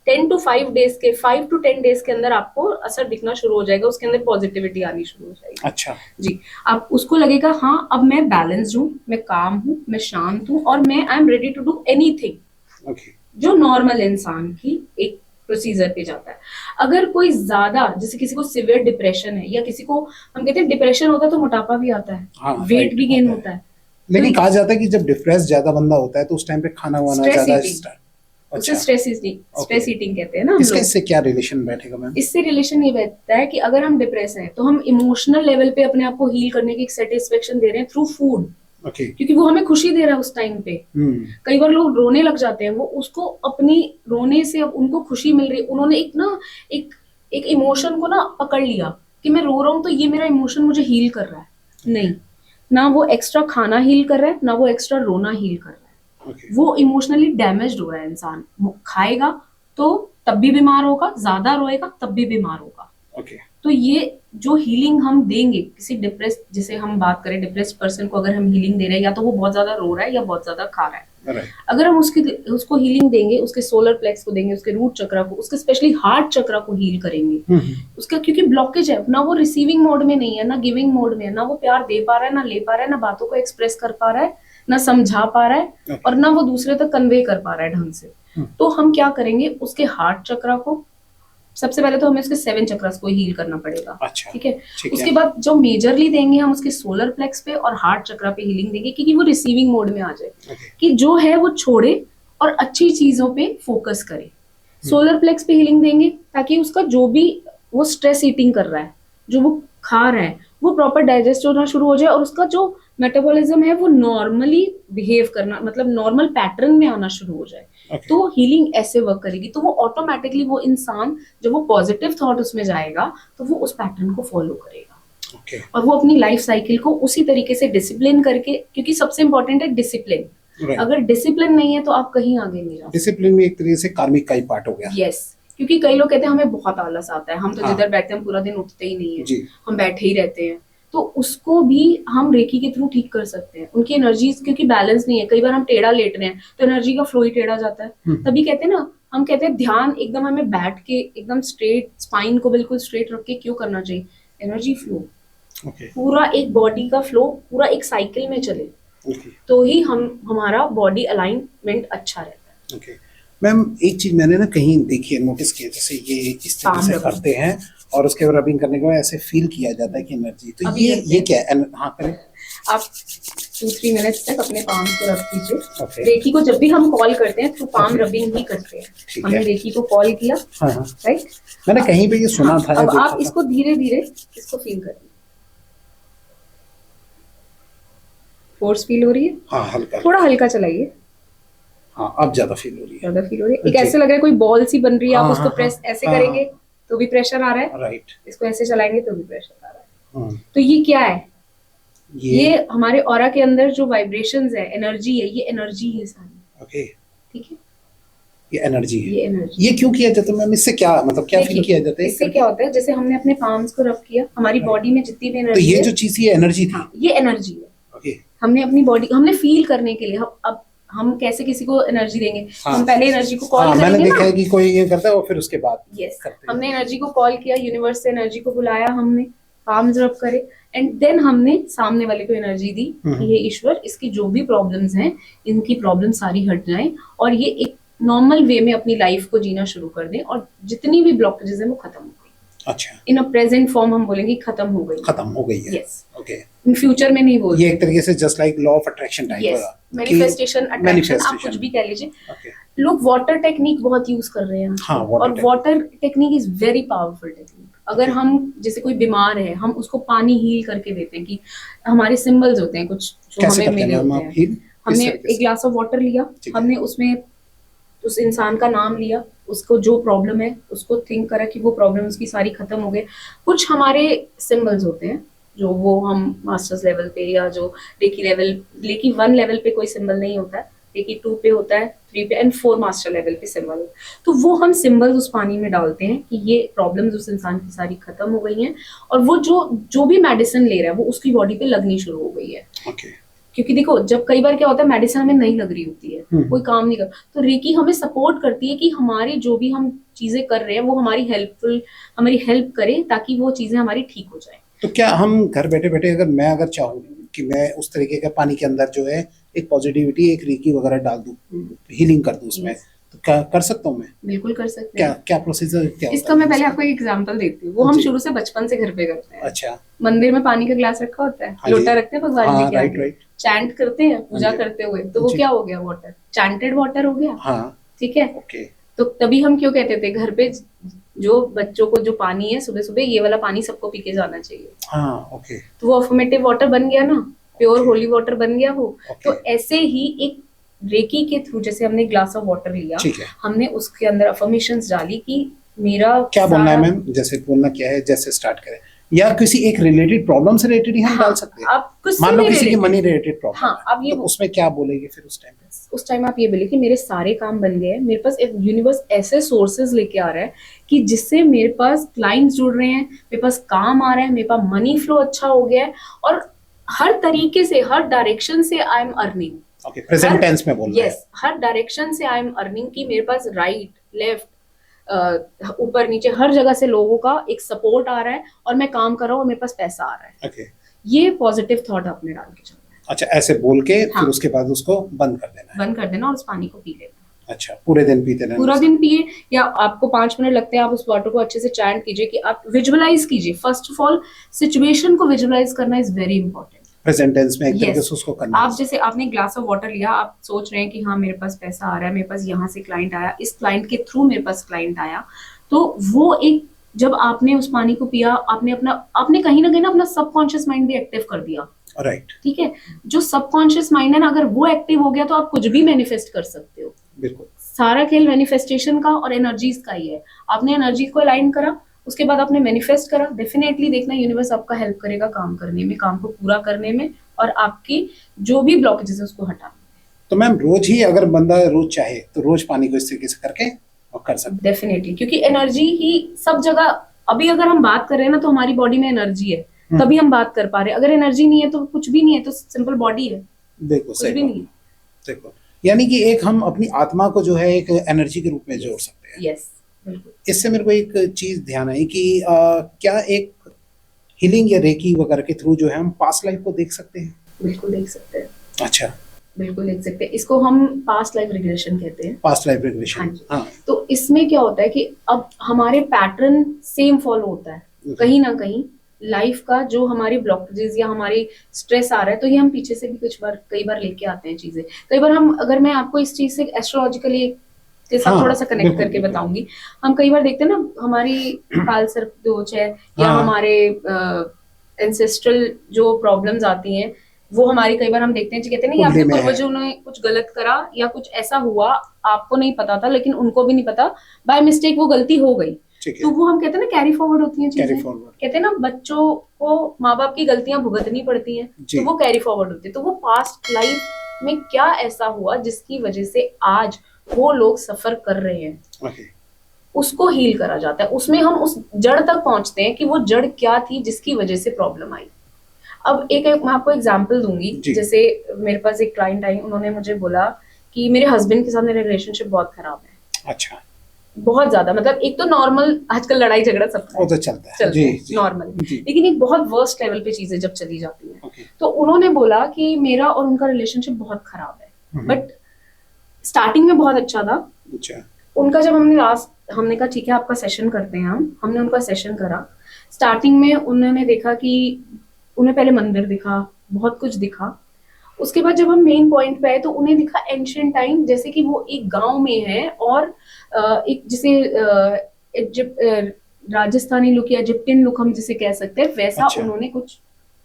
10 to 5 days के 5 to 10 डेज के अंदर आपको असर दिखना शुरू हो जाएगा, उसके अंदर पॉजिटिविटी आनी शुरू हो जाएगी। अच्छा। जी, आप उसको लगेगा हाँ अब मैं बैलेंस्ड हूँ, मैं काम हूँ, मैं शांत हूँ और मैं I am ready to do anything, okay. जो नॉर्मल इंसान की एक प्रोसीजर पे जाता है। अगर कोई ज्यादा, जैसे किसी को सिवियर डिप्रेशन है, या किसी को हम कहते हैं डिप्रेशन होता है तो मोटापा भी आता है, हाँ, वेट right, भी गेन होता होता है। लेकिन तो कहा जाता है कि जब डिप्रेस ज्यादा बंदा होता है तो उस टाइम पे खाना वाना Stress ज्यादा eating. उसे अच्छा। स्ट्रेस ईटिंग कहते हैं ना हम इसका लोग। इससे क्या रिलेशन बैठेगा मैम? इससे रिलेशन ये बैठता है कि अगर हम डिप्रेस हैं तो हम इमोशनल लेवल पे अपने आप को हील करने की सेटिस्फेक्शन दे रहे हैं थ्रू फूड, ओके। क्योंकि वो हमें खुशी दे रहा है उस टाइम पे। कई बार लोग रोने लग जाते हैं, वो उसको अपनी रोने से अब उनको खुशी मिल रही है, उन्होंने एक इमोशन को ना पकड़ लिया कि मैं रो रहा हूँ तो ये मेरा इमोशन मुझे हील कर रहा है। नहीं, ना वो एक्स्ट्रा खाना हील कर रहा है, ना वो एक्स्ट्रा रोना हील कर रहा है। ओके। वो इमोशनली डैमेज्ड हो रहा है इंसान। खाएगा तो तब भी बीमार होगा, ज्यादा रोएगा तब भी बीमार होगा। ओके। तो ये जो हीलिंग हम देंगे किसी डिप्रेस, जैसे हम बात करें डिप्रेस्ड पर्सन को, अगर हम हीलिंग दे रहे हैं, या तो वो बहुत ज्यादा रो रहा है या बहुत ज्यादा खा रहा है। राइट। अगर हम उसको हीलिंग देंगे, उसके सोलर प्लेक्स को देंगे, उसके रूट चक्रा को, उसके स्पेशली हार्ट चक्रा को हील करेंगे। उसका क्योंकि ब्लॉकेज है ना, वो रिसीविंग मोड में नहीं है, ना गिविंग मोड में है, ना वो प्यार दे पा रहा है, ना ले पा रहा है, ना बातों को एक्सप्रेस कर पा रहा है, ना समझा पा रहा है, और ना वो दूसरे तक कन्वे कर पा रहा है ढंग से। तो हम क्या करेंगे, उसके हार्ट चक्रा को सबसे पहले तो हमें उसके 7 चक्रस को हील करना पड़ेगा। अच्छा। ठीक है, उसके बाद जो मेजरली देंगे हम उसके सोलर प्लेक्स पे और हार्ट चक्रा पे हीलिंग देंगे, क्योंकि वो रिसीविंग मोड में आ जाए, कि जो है वो छोड़े और अच्छी चीजों पे फोकस करे। सोलर प्लेक्स पे हीलिंग देंगे ताकि उसका जो भी वो स्ट्रेस ईटिंग कर रहा है, जो वो खा रहा है, वो प्रॉपर डाइजेस्ट होना शुरू हो जाए और उसका जो मेटाबॉलिज्म है वो नॉर्मली बिहेव करना, मतलब नॉर्मल पैटर्न में आना शुरू हो जाए। तो हीलिंग ऐसे वर्क करेगी। तो वो ऑटोमेटिकली वो इंसान, जब वो पॉजिटिव थॉट उसमें जाएगा तो वो उस पैटर्न को फॉलो करेगा। और वो अपनी लाइफ साइकिल को उसी तरीके से डिसिप्लिन करके, क्योंकि सबसे इंपॉर्टेंट है डिसिप्लिन। अगर डिसिप्लिन नहीं है तो आप कहीं आगे नहीं जा सकते। डिसिप्लिन भी एक तरीके से कार्मिक का ही पार्ट हो गया। यस, क्योंकि कई लोग कहते हैं हमें बहुत आलस आता है, हम तो जिधर बैठते हैं हम पूरा दिन उठते ही नहीं है, हम बैठे ही रहते हैं। तो उसको भी हम रेकी के थ्रू ठीक कर सकते हैं। उनकी एनर्जीज क्योंकि बैलेंस नहीं है, कई बार हम टेढ़ा लेट रहे हैं तो एनर्जी का फ्लो ही टेढ़ा जाता है। तभी कहते हैं ना, हम कहते हैं ध्यान एकदम हमें बैठ के एकदम स्ट्रेट, स्पाइन को बिल्कुल स्ट्रेट रख के क्यों करना चाहिए। एनर्जी फ्लो पूरा एक बॉडी का फ्लो पूरा एक साइकिल में चले, तो ही हमारा बॉडी अलाइनमेंट अच्छा रहता है। मैम, एक चीज मैंने ना कहीं देखी है, नोटिस किया, जैसे ये इस तरह से करते हैं और उसके बाद रबिंग करने के बाद ऐसे फील किया जाता है कि एनर्जी, तो ये क्या है? हाँ करें आप 2-3 मिनट्स तक अपने पाम को रख दीजिए। रेकी को जब भी हम कॉल करते हैं तो पाम रबिंग ही करते हैं। हमने रेकी को कॉल किया, राइट? मैंने कहीं पे ये सुना था। अब आप इसको धीरे धीरे इसको फील करिए। फोर्स फील हो रही है? हाँ, हल्का, थोड़ा हल्का चलाइए। हाँ, अब ज्यादा फील हो रही है। ज्यादा फील हो रही है। एक ऐसे लग रहा है कोई बॉल सी बन रही है, आप उसको प्रेस ऐसे करेंगे तो भी प्रेशर आ रहा है, राइट। इसको ऐसे चलाएंगे तो भी प्रेशर आ रहा है। तो ये क्या है? ये हमारे ऑरा के अंदर जो वाइब्रेशंस है, एनर्जी है, ये एनर्जी है सारी। ओके। ठीक है, ये एनर्जी है। ये एनर्जी। ये क्यों किया जाता है मैम? इससे क्या मतलब क्या फील किया जाता है? इससे क्या होता है, जैसे हमने अपने पाम्स को रब किया, हमारी बॉडी में जितनी भी तो एनर्जी ये है, जो चीज ये एनर्जी थी। हाँ, ये एनर्जी है। ओके। हमने अपनी बॉडी, हमने फील करने के लिए, अब हम कैसे किसी को एनर्जी देंगे? हाँ। हम पहले एनर्जी को कॉल मैंने करेंगे देखा ना। है कि कोई ये करता है और फिर उसके बाद यस, करते हैं। हमने एनर्जी को कॉल किया, यूनिवर्स से एनर्जी को बुलाया, हमने पाम्स रब करे, एंड देन हमने सामने वाले को एनर्जी दी कि ये ईश्वर, इसकी जो भी प्रॉब्लम्स हैं, इनकी प्रॉब्लम सारी हट जाएं और ये एक नॉर्मल वे में अपनी लाइफ को जीना शुरू कर दें, और जितनी भी ब्लॉकेजेस हैं वो खत्म हो गई। अच्छा। इन अ प्रेजेंट फॉर्म हम बोलेंगे खत्म हो गई, खत्म हो गई है। यस। ओके। इन फ्यूचर में नहीं बोलते। ये एक तरीके से just like law of attraction type yes, है। मैनिफेस्टेशन, अट्रैक्शन, आप कुछ भी कह लीजिए। ओके। लोग वाटर टेक्निक बहुत यूज कर रहे हैं। हाँ, और water technique is very powerful technique. अगर Okay. हम, जैसे कोई बीमार है, हम उसको पानी हील करके देते हैं, कि हमारे सिंबल्स होते हैं कुछ जो कैसे हमें करते मिले हैं मैम होते आप हैं। heal? हमने किस तरीके एक ग्लास ऑफ वाटर लिया, ठीक है। हमने उसमें उस इंसान का नाम लिया, उसको जो प्रॉब्लम है उसको थिंक करा कि वो प्रॉब्लम उसकी सारी खत्म हो गई। कुछ हमारे सिंबल्स होते हैं जो वो हम मास्टर्स लेवल पे, या जो रेकी लेवल, रेकी 1 लेवल पे कोई सिंबल नहीं होता है, रेकी 2 पे होता है, 3 पे एंड 4 मास्टर लेवल पे सिंबल। तो वो हम सिंबल्स उस पानी में डालते हैं कि ये प्रॉब्लम्स उस इंसान की सारी खत्म हो गई हैं, और वो जो भी मेडिसिन ले रहा है वो उसकी बॉडी पे लगनी शुरू हो गई है। ओके। क्योंकि देखो, जब कई बार क्या होता है, मेडिसिन हमें नहीं लग रही होती है, कोई काम नहीं कर, तो रेकी हमें सपोर्ट करती है कि हमारी जो भी हम चीजें कर रहे हैं वो हमारी हेल्प करे, ताकि वो चीजें हमारी ठीक हो जाए। तो क्या हम घर बैठे बैठे अगर चाहूँ कि मैं उस तरीके का पानी के अंदर जो है एक पॉजिटिविटी, एक रेकी वगैरह डाल दूं, हीलिंग कर दूं उसमें, तो क्या कर सकता हूँ मैं? बिल्कुल कर सकते क्या हैं। क्या प्रोसीजर क्या इसका होता मैं है? पहले आपको एक एग्जांपल देती हूँ। वो हम जी। शुरू से बचपन से घर पे करते हैं। अच्छा। मंदिर में पानी का ग्लास रखा होता है, हाँ लोटा जी। रखते हैं भगवान हाँ, जी के राइट, आगे, राइट। चैंट करते हैं पूजा हाँ जी। करते हुए, तो वो जी। क्या हो गया? वाटर, चैंटेड वाटर हो गया। हाँ। ठीक है। ओके। तो तभी हम क्यों कहते थे घर पे जो बच्चों को जो पानी है सुबह सुबह, ये वाला पानी सबको पी के जाना चाहिए। हाँ। ओके। तो वो अफर्मेटिव वाटर बन गया ना, प्योर होली वाटर बन गया वो। तो ऐसे ही एक रेकी के थ्रू, जैसे हमने ग्लास ऑफ वाटर लिया, ठीक है। हमने उसके अंदर अफर्मेशंस डाली कि मेरा क्या बोलना है मैम? जैसे बोलना क्या है, जैसे स्टार्ट करें, या किसी एक रिलेटेड प्रॉब्लम से रिलेटेड ही हम डाल सकते हैं। आप कुछ मान लो किसी की related। मनी रिलेटेड प्रॉब्लम हाँ, आप ये तो उसमें क्या बोलेंगे फिर उस टाइम पे? आप ये बोलिए कि मेरे सारे काम बन गए हैं, मेरे पास एक यूनिवर्स ऐसे सोर्सेज लेके आ रहा है कि जिससे मेरे पास क्लाइंट्स जुड़ रहे हैं, मेरे पास काम आ रहा है, मेरे पास मनी फ्लो अच्छा हो गया है, और हर तरीके से, हर डायरेक्शन से I am earning. Okay, present tense में बोल रहे हैं। यस, हर डायरेक्शन से आई एम अर्निंग, कि मेरे पास राइट, लेफ्ट, ऊपर नीचे हर जगह से लोगों का एक सपोर्ट आ रहा है, और मैं काम कर रहा हूँ और मेरे पास पैसा आ रहा है। ओके। ये पॉजिटिव थॉट आपने डाल के चलना है। अच्छा, ऐसे बोल के हाँ। फिर उसके बाद उसको बंद कर देना है। बंद कर देना और उस पानी को पी लेना। अच्छा, पूरे दिन पीते रहना? पूरा दिन पिए, या आपको 5 मिनट लगते हैं, आप उस वाटर को अच्छे से चैंट कीजिए, कि आप विजुअलाइज कीजिए। फर्स्ट ऑफ ऑल सिचुएशन को विजुअलाइज करना is very important. Present tense में एक तरीके से उसको करना है। आप जैसे आपने ग्लास ऑफ वाटर लिया, आप सोच रहे हैं कि हाँ मेरे पास पैसा आ रहा है, मेरे पास यहाँ से क्लाइंट आया, इस क्लाइंट के थ्रू मेरे पास क्लाइंट आया, तो वो एक, जब आपने उस पानी को पिया, आपने कहीं ना कहीं अपना सबकॉन्शियस माइंड भी एक्टिव कर दिया। राइट। ठीक है। जो सबकॉन्शियस माइंड है ना, अगर वो एक्टिव हो गया तो आप कुछ भी मैनिफेस्ट कर सकते हो। बिल्कुल। सारा खेल मैनिफेस्टेशन का और एनर्जीज का ही है। आपने एनर्जी को अलाइन करा, उसके बाद आपने मैनिफेस्ट करा, डेफिनेटली देखना यूनिवर्स आपका हेल्प करेगा काम करने में, काम को पूरा करने में, और आपकी जो भी ब्लॉकेजेस है उसको हटाने में। तो मैम रोज ही अगर बंदा रोज चाहे तो रोज पानी को इस तरीके से करके और कर सकते? डेफिनेटली, क्योंकि एनर्जी ही सब जगह। अभी अगर हम बात कर रहे हैं ना, तो हमारी बॉडी में एनर्जी है, तभी हम बात कर पा रहे हैं। अगर एनर्जी नहीं है तो कुछ भी नहीं है, तो सिंपल बॉडी है, देखो कुछ भी नहीं है। देखो, यानी कि एक हम अपनी आत्मा को जो है एक एनर्जी के रूप में जोड़ सकते हैं। यस, बिल्कुल। इससे मेरे को एक चीज ध्यान आई कि क्या एक हीलिंग या रेकी वगैरह के थ्रू जो है हम पास्ट लाइफ को देख सकते हैं? बिल्कुल देख सकते हैं। अच्छा, बिल्कुल देख सकते हैं। इसको हम पास्ट लाइफ रिग्रेशन कहते हैं। Past life regression. हाँ जी। हाँ। तो इसमें क्या होता है कि अब हमारे पैटर्न सेम फॉलो होता है, कहीं ना कहीं लाइफ का जो हमारी ब्लॉकेजेस या हमारी स्ट्रेस आ रहा है, तो ये हम पीछे से भी कई बार लेके आते हैं चीजें। कई बार हम, अगर मैं आपको इस चीज से एस्ट्रोलॉजिकली के साथ हाँ, थोड़ा सा कनेक्ट बिल्कुल, करके बिल्कुल। बताऊंगी। हम कई बार देखते हैं ना, हमारी काल सर्प दोष है, या हाँ। हमारे एंसेस्ट्रल जो प्रॉब्लम्स आती हैं, वो हमारी कई बार हम देखते हैं, कहते हैं ना, आपके पूर्वजों ने कुछ गलत करा या कुछ ऐसा हुआ, आपको नहीं पता था, लेकिन उनको भी नहीं पता, बाय मिस्टेक वो गलती हो गई। तो वो हम कहते हैं ना, कैरी फॉरवर्ड होती हैं चीजें। कहते हैं ना, बच्चों को माँ बाप की गलतियां भुगतनी पड़ती हैं, तो वो कैरी फॉरवर्ड होती है। तो वो पास्ट लाइफ में क्या ऐसा हुआ जिसकी वजह से आज वो लोग सफर कर रहे हैं, ओके, उसको हील करा जाता है। उसमें हम उस जड़ तक पहुंचते हैं कि वो जड़ क्या थी जिसकी वजह से प्रॉब्लम आई। अब मैं आपको एग्जांपल दूंगी। जी। जैसे मेरे पास एक क्लाइंट आई, उन्होंने मुझे बोला कि मेरे हस्बैंड के साथ मेरा रिलेशनशिप बहुत खराब है। अच्छा, बहुत ज्यादा, मतलब एक तो नॉर्मल आजकल लड़ाई झगड़ा सबका वो तो चलता है, जी जी नॉर्मल, जी, लेकिन एक बहुत वर्स्ट लेवल पे चीजें जब चली जाती हैं। ओके, तो उन्होंने बोला कि मेरा और उनका रिलेशनशिप बहुत खराब है, बट स्टार्टिंग में बहुत अच्छा था। अच्छा, उनका जब हमने कहा ठीक है आपका सेशन करते हैं, हमने उनका सेशन करा। स्टार्टिंग में उन्होंने देखा कि उन्हें पहले मंदिर दिखा, बहुत कुछ दिखा। उसके बाद जब हम मेन पॉइंट पे आए तो उन्हें दिखा एंशियंट टाइम, जैसे कि वो एक गांव में है और एक जिसे राजस्थानी लुक या इजिप्टियन लुक हम जिसे कह सकते हैं, वैसा अच्छा। उन्होंने कुछ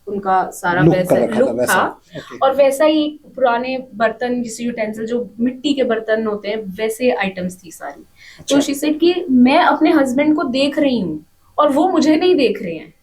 उनका सारा लुक वैसा कर रखा था लुक वैसा, था। ओके, और वैसा ही पुराने बर्तन जिसे यूटेंसिल जो मिट्टी के बर्तन होते हैं वैसे आइटम्स थी सारी। अच्छा, तो शी सेड कि मैं अपने हस्बैंड को देख रही हूँ और वो मुझे नहीं देख रहे हैं।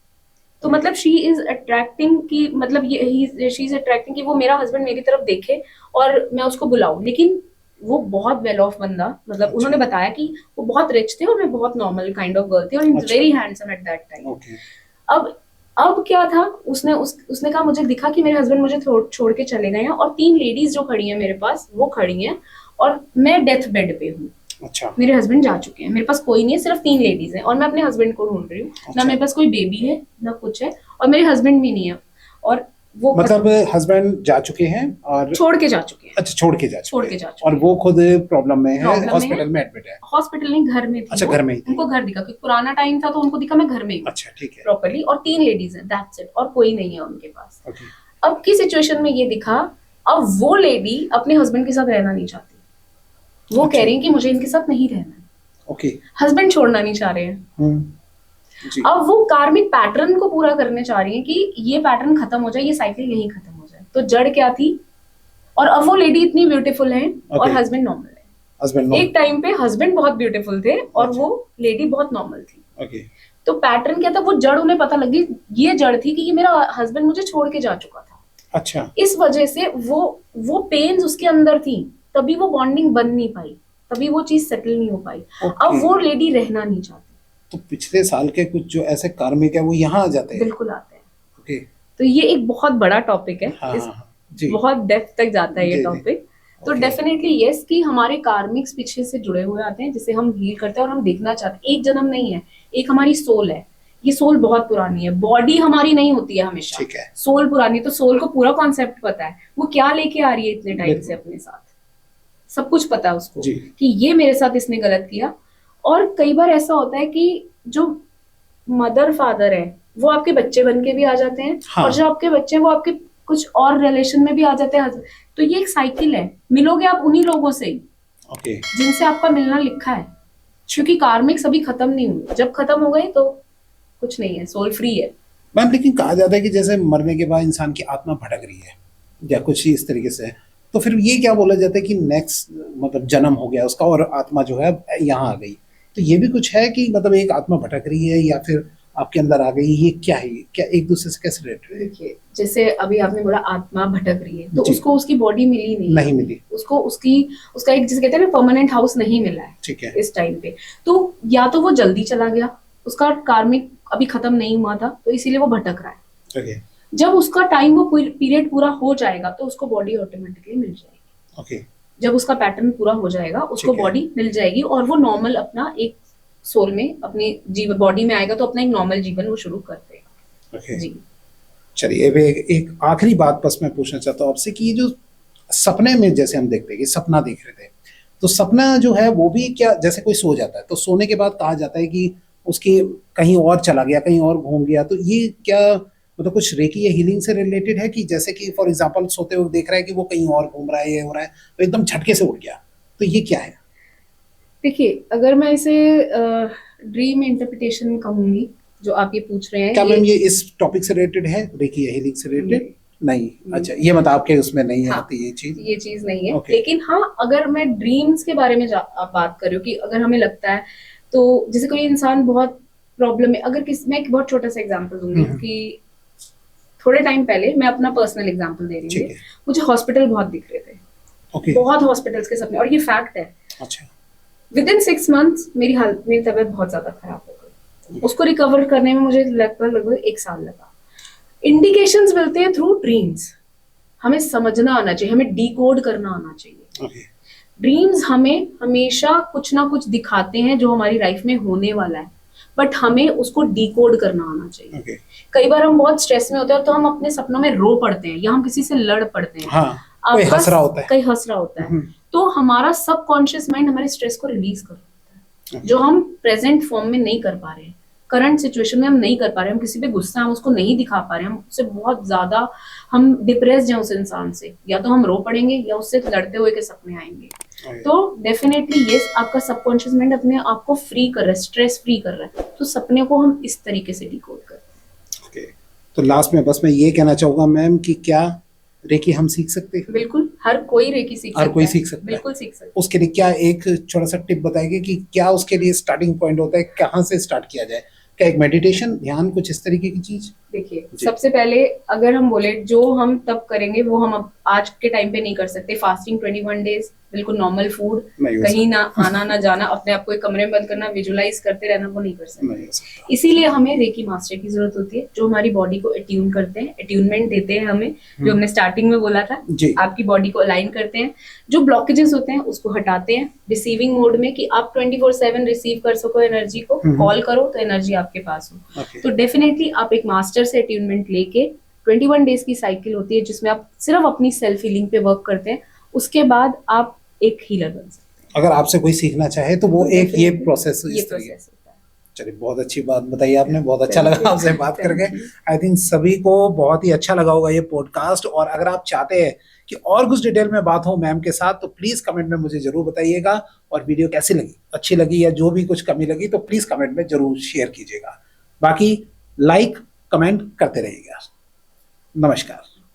तो मतलब शी इज अट्रैक्टिंग कि मतलब ये शी इज अट्रैक्टिंग कि वो मेरा हस्बैंड मेरी तरफ देखे और मैं उसको बुलाऊं। लेकिन वो बहुत वेल ऑफ बंदा, मतलब अच्छा, उन्होंने बताया कि वो बहुत रिच थे और मैं बहुत नॉर्मल काइंड ऑफ गर्ल थी और इज अच्छा, very handsome at that time. Okay, अब क्या था, उसने कहा मुझे दिखा कि मेरे हस्बैंड मुझे छोड़ के चले गए हैं और 3 लेडीज जो खड़ी हैं मेरे पास वो खड़ी हैं और मैं डेथ बेड पे हूँ। अच्छा, मेरे हस्बैंड जा चुके हैं, मेरे पास कोई नहीं है, सिर्फ 3 लेडीज हैं और मैं अपने हस्बैंड को ढूंढ रही हूँ। ना अच्छा। मेरे पास कोई बेबी है ना कुछ है और मेरे हस्बैंड भी नहीं है और वो मतलब हस्बैंड जा चुके हैं और छोड़ के जा चुके हैं। अच्छा, छोड़ के जा छोड़ चुके के जा हैं चुके और हैं। वो खुद प्रॉब्लम में है, प्रॉब्लम में हॉस्पिटल है, में एडमिट है। हॉस्पिटल नहीं, घर में थी अच्छा, वो। घर में ही थी। उनको घर दिखा क्योंकि पुराना टाइम था तो उनको दिखा मैं घर में हूँ अच्छा, ठीक है, प्रॉपरली, और 3 लेडीज हैं, दैट्स इट, और कोई नहीं है उनके पास। ओके, अब की सिचुएशन में ये दिखा, अब वो लेडी अपने हस्बैंड के साथ रहना नहीं चाहती। वो अच्छा। कह रही है कि मुझे इनके साथ नहीं रहना है, ओके, हस्बैंड छोड़ना नहीं चाह रहे हैं। जी, अब वो कार्मिक पैटर्न को पूरा करने चाह रही है कि ये पैटर्न खत्म हो जाए, ये साइकिल यहीं खत्म हो जाए। तो जड़ क्या थी, और अब वो लेडी इतनी ब्यूटीफुल है और Okay. हस्बैंड नॉर्मल है। हस्बैंड एक टाइम पे हस्बैंड बहुत ब्यूटीफुल थे और अच्छा। वो लेडी बहुत नॉर्मल थी। ओके, तो पैटर्न क्या था, वो जड़ उन्हें पता लगी, ये जड़ थी कि ये मेरा हस्बैंड मुझे छोड़ के जा चुका था। अच्छा, इस वजह से वो पेन्स उसके अंदर थी, तभी वो बॉन्डिंग बन नहीं पाई, तभी वो चीज सेटल नहीं हो पाई। Okay. अब वो लेडी रहना नहीं चाहती। तो पिछले साल के कुछ जो ऐसे कार्मिक है वो यहाँ आ जाते हैं। बिल्कुल आते हैं। ओके, तो ये एक बहुत बड़ा टॉपिक है। हाँ इस हाँ हाँ, जी, बहुत डेप्थ तक जाता है जी, ये जी। टॉपिक। तो Okay. डेफिनेटली यस कि हमारे कार्मिक्स पीछे से जुड़े हुए आते हैं जिसे हम हील करते हैं और हम देखना चाहते हैं। एक जन्म नहीं है, एक हमारी सोल है। ये सोल बहुत पुरानी है, बॉडी हमारी नहीं होती है हमेशा, ठीक है, सोल पुरानी। तो सोल को पूरा कॉन्सेप्ट पता है, वो क्या लेके आ रही है इतने टाइम से बिल्कुल। अपने साथ, सब कुछ पता है उसको जी, कि ये मेरे साथ इसने गलत किया। और कई बार ऐसा होता है कि जो मदर फादर है वो आपके बच्चे बन के भी आ जाते हैं, हाँ। और जो आपके बच्चे हैं वो आपके कुछ और रिलेशन में भी आ जाते हैं। तो ये एक साइकिल है, मिलोगे आप उन्हीं लोगों से ही ओके, जिनसे आपका मिलना लिखा है, क्योंकि कार्मिक्स अभी खत्म नहीं हुए। जब खत्म हो गए तो कुछ नहीं है, सोल फ्री है। मैम लेकिन कहा जाता है कि जैसे मरने के बाद इंसान की आत्मा भटक रही है या कुछ इस तरीके से, तो फिर ये क्या बोला जाता है कि नेक्स्ट मतलब जन्म हो गया उसका और आत्मा जो है यहाँ आ गई। तो ये भी कुछ है कि मतलब एक आत्मा भटक रही है या फिर आपके अंदर आ गई, ये क्या है, क्या एक दूसरे से कैसे रिलेटेड है? देखिए, जैसे अभी आपने बोला आत्मा भटक रही है, तो जी। उसको उसकी बॉडी मिली नहीं मिली, उसको उसका एक जिसे कहते हैं ना परमानेंट हाउस नहीं मिला है, ठीक है, इस टाइम पे। तो या तो वो जल्दी चला गया, उसका कार्मिक अभी खत्म नहीं हुआ था तो इसीलिए वो भटक रहा है। ओके, जब उसका टाइम वो पीरियड पूरा हो जाएगा तो उसको बॉडी ऑटोमेटिकली मिल जाएगी। ओके, जब उसका पैटर्न पूरा हो जाएगा उसको ठीक है। बॉडी मिल जाएगी और वो नॉर्मल अपना एक सोल में अपने जीवन बॉडी में आएगा तो अपना एक नॉर्मल जीवन वो शुरू कर देगा। ओके, जी, चलिए अब एक आखिरी बात बस मैं पूछना चाहता हूँ आपसे कि ये जो सपने में जैसे हम देखते हैं कि सपना देख रहे थे, तो सपना जो है वो भी क्या, जैसे कोई सो जाता है तो सोने के बाद कहा जाता है कि उसके कहीं और चला गया, कहीं और घूम गया, तो ये क्या मतलब कुछ रेकी या हीलिंग से रिलेटेड है कि जैसे कि फॉर एग्जांपल सोते हुए देख रहा है कि वो कहीं और घूम रहा है, ये हो रहा है, तो एकदम झटके से उठ गया, तो ये क्या है? देखिए, अगर मैं इसे ड्रीम इंटरप्रिटेशन कहूंगी जो आप ये पूछ रहे हैं, क्या मैम ये इस टॉपिक से रिलेटेड है, रेकी या हीलिंग से रिलेटेड? नहीं, अच्छा, ये मतलब आपके उसमें नहीं हाँ, आती ये चीज नहीं है। Okay. लेकिन हाँ, अगर मैं ड्रीम्स के बारे में आप बात कर रहे हो कि अगर हमें लगता है, तो जैसे कोई इंसान बहुत प्रॉब्लम में, अगर मैं एक बहुत छोटा सा एग्जांपल दूंगी कि थोड़े टाइम पहले, मैं अपना पर्सनल एग्जांपल दे रही ठीक हूँ, है, मुझे हॉस्पिटल बहुत दिख रहे थे, ओके, बहुत हॉस्पिटल्स के सपने, और ये फैक्ट है। अच्छा। विद इन 6 months मेरी तबीयत बहुत ज्यादा खराब हो गई। उसको रिकवर करने में मुझे लगभग 1 साल लगा। इंडिकेशंस मिलते हैं थ्रू ड्रीम्स। हमें समझना आना चाहिए, हमें डिकोड करना आना चाहिए। Okay. ड्रीम्स हमें हमेशा कुछ ना कुछ दिखाते हैं जो हमारी लाइफ में होने वाला है, बट हमें उसको डिकोड करना आना चाहिए। Okay. कई बार हम बहुत स्ट्रेस में होते हैं तो हम अपने सपनों में रो पड़ते हैं या हम किसी से लड़ पड़ते हैं। हाँ, कोई हंस रहा होता है। कोई हंस रहा होता है। तो हमारा सबकॉन्शियस माइंड हमारे स्ट्रेस को रिलीज कर रहा है, जो हम प्रेजेंट फॉर्म में नहीं कर पा रहे हैं, करंट सिचुएशन में हम नहीं कर पा रहे हैं। हम किसी पे गुस्सा हम उसको नहीं दिखा पा रहे हैं, हम उससे बहुत ज्यादा हम डिप्रेस्ड हैं उस इंसान से, या तो हम रो पड़ेंगे या उससे लड़ते हुए के सपने आएंगे। तो डेफिनेटली ये आपका सबकॉन्शियस माइंड अपने आप को फ्री कर रहा है, स्ट्रेस फ्री कर रहा है। तो सपने को हम इस तरीके से डिकोड करते हैं। ओके, तो लास्ट में बस मैं ये कहना चाहूंगा मैम कि क्या रेकी हम सीख सकते हैं? बिल्कुल, हर कोई रेकी सीख सकता है। हर कोई सीख सकता है, बिल्कुल सीख सकता है। उसके लिए क्या एक छोटा सा टिप बताएंगे कि क्या उसके लिए स्टार्टिंग पॉइंट होता है, कहाँ से स्टार्ट किया जाए? क्या एक मेडिटेशन, ध्यान, कुछ इस तरीके की चीज? देखिए, सबसे पहले अगर हम बोले जो हम तब करेंगे वो हम अब आज के टाइम पे नहीं कर सकते। फास्टिंग 21 डेज, बिल्कुल नॉर्मल फूड, कहीं ना आना ना जाना, अपने आप को एक कमरे में बंद करना, विजुलाइज करते रहना, वो नहीं कर सकते। इसीलिए हमें रेकी मास्टर की जरूरत होती है जो हमारी बॉडी को अट्यून करते हैं, अट्यूनमेंट देते हैं हमें, जो हमने स्टार्टिंग में बोला था, आपकी बॉडी को अलाइन करते हैं, जो ब्लॉकेजेस होते हैं उसको हटाते हैं, रिसीविंग मोड में कि आप 24/7 रिसीव कर सको एनर्जी को, कॉल करो तो एनर्जी आपके पास हो। तो डेफिनेटली आप एक मास्टर से अट्यूनमेंट लेके 21 डेज की साइकिल होती है जिसमें आप सिर्फ अपनी सेल्फ हीलिंग पे वर्क करते हैं। उसके बाद आप एक हीलर बन सकते हैं। अगर आपसे कोई सीखना चाहे तो वो एक ये प्रोसेस होता है। चलिए, बहुत अच्छी बात बताई आपने, बहुत अच्छा लगा आपसे बात करके। आई थिंक सभी को बहुत ही अच्छा लगा होगा ये पॉडकास्ट। और अगर आप चाहते हैं कि और कुछ डिटेल में बात हो मैम के साथ तो प्लीज कमेंट में मुझे जरूर बताइएगा। और वीडियो कैसी लगी, अच्छी लगी या जो भी कुछ कमी लगी तो प्लीज कमेंट में जरूर शेयर कीजिएगा। बाकी लाइक कमेंट करते रहिएगा। नमस्कार।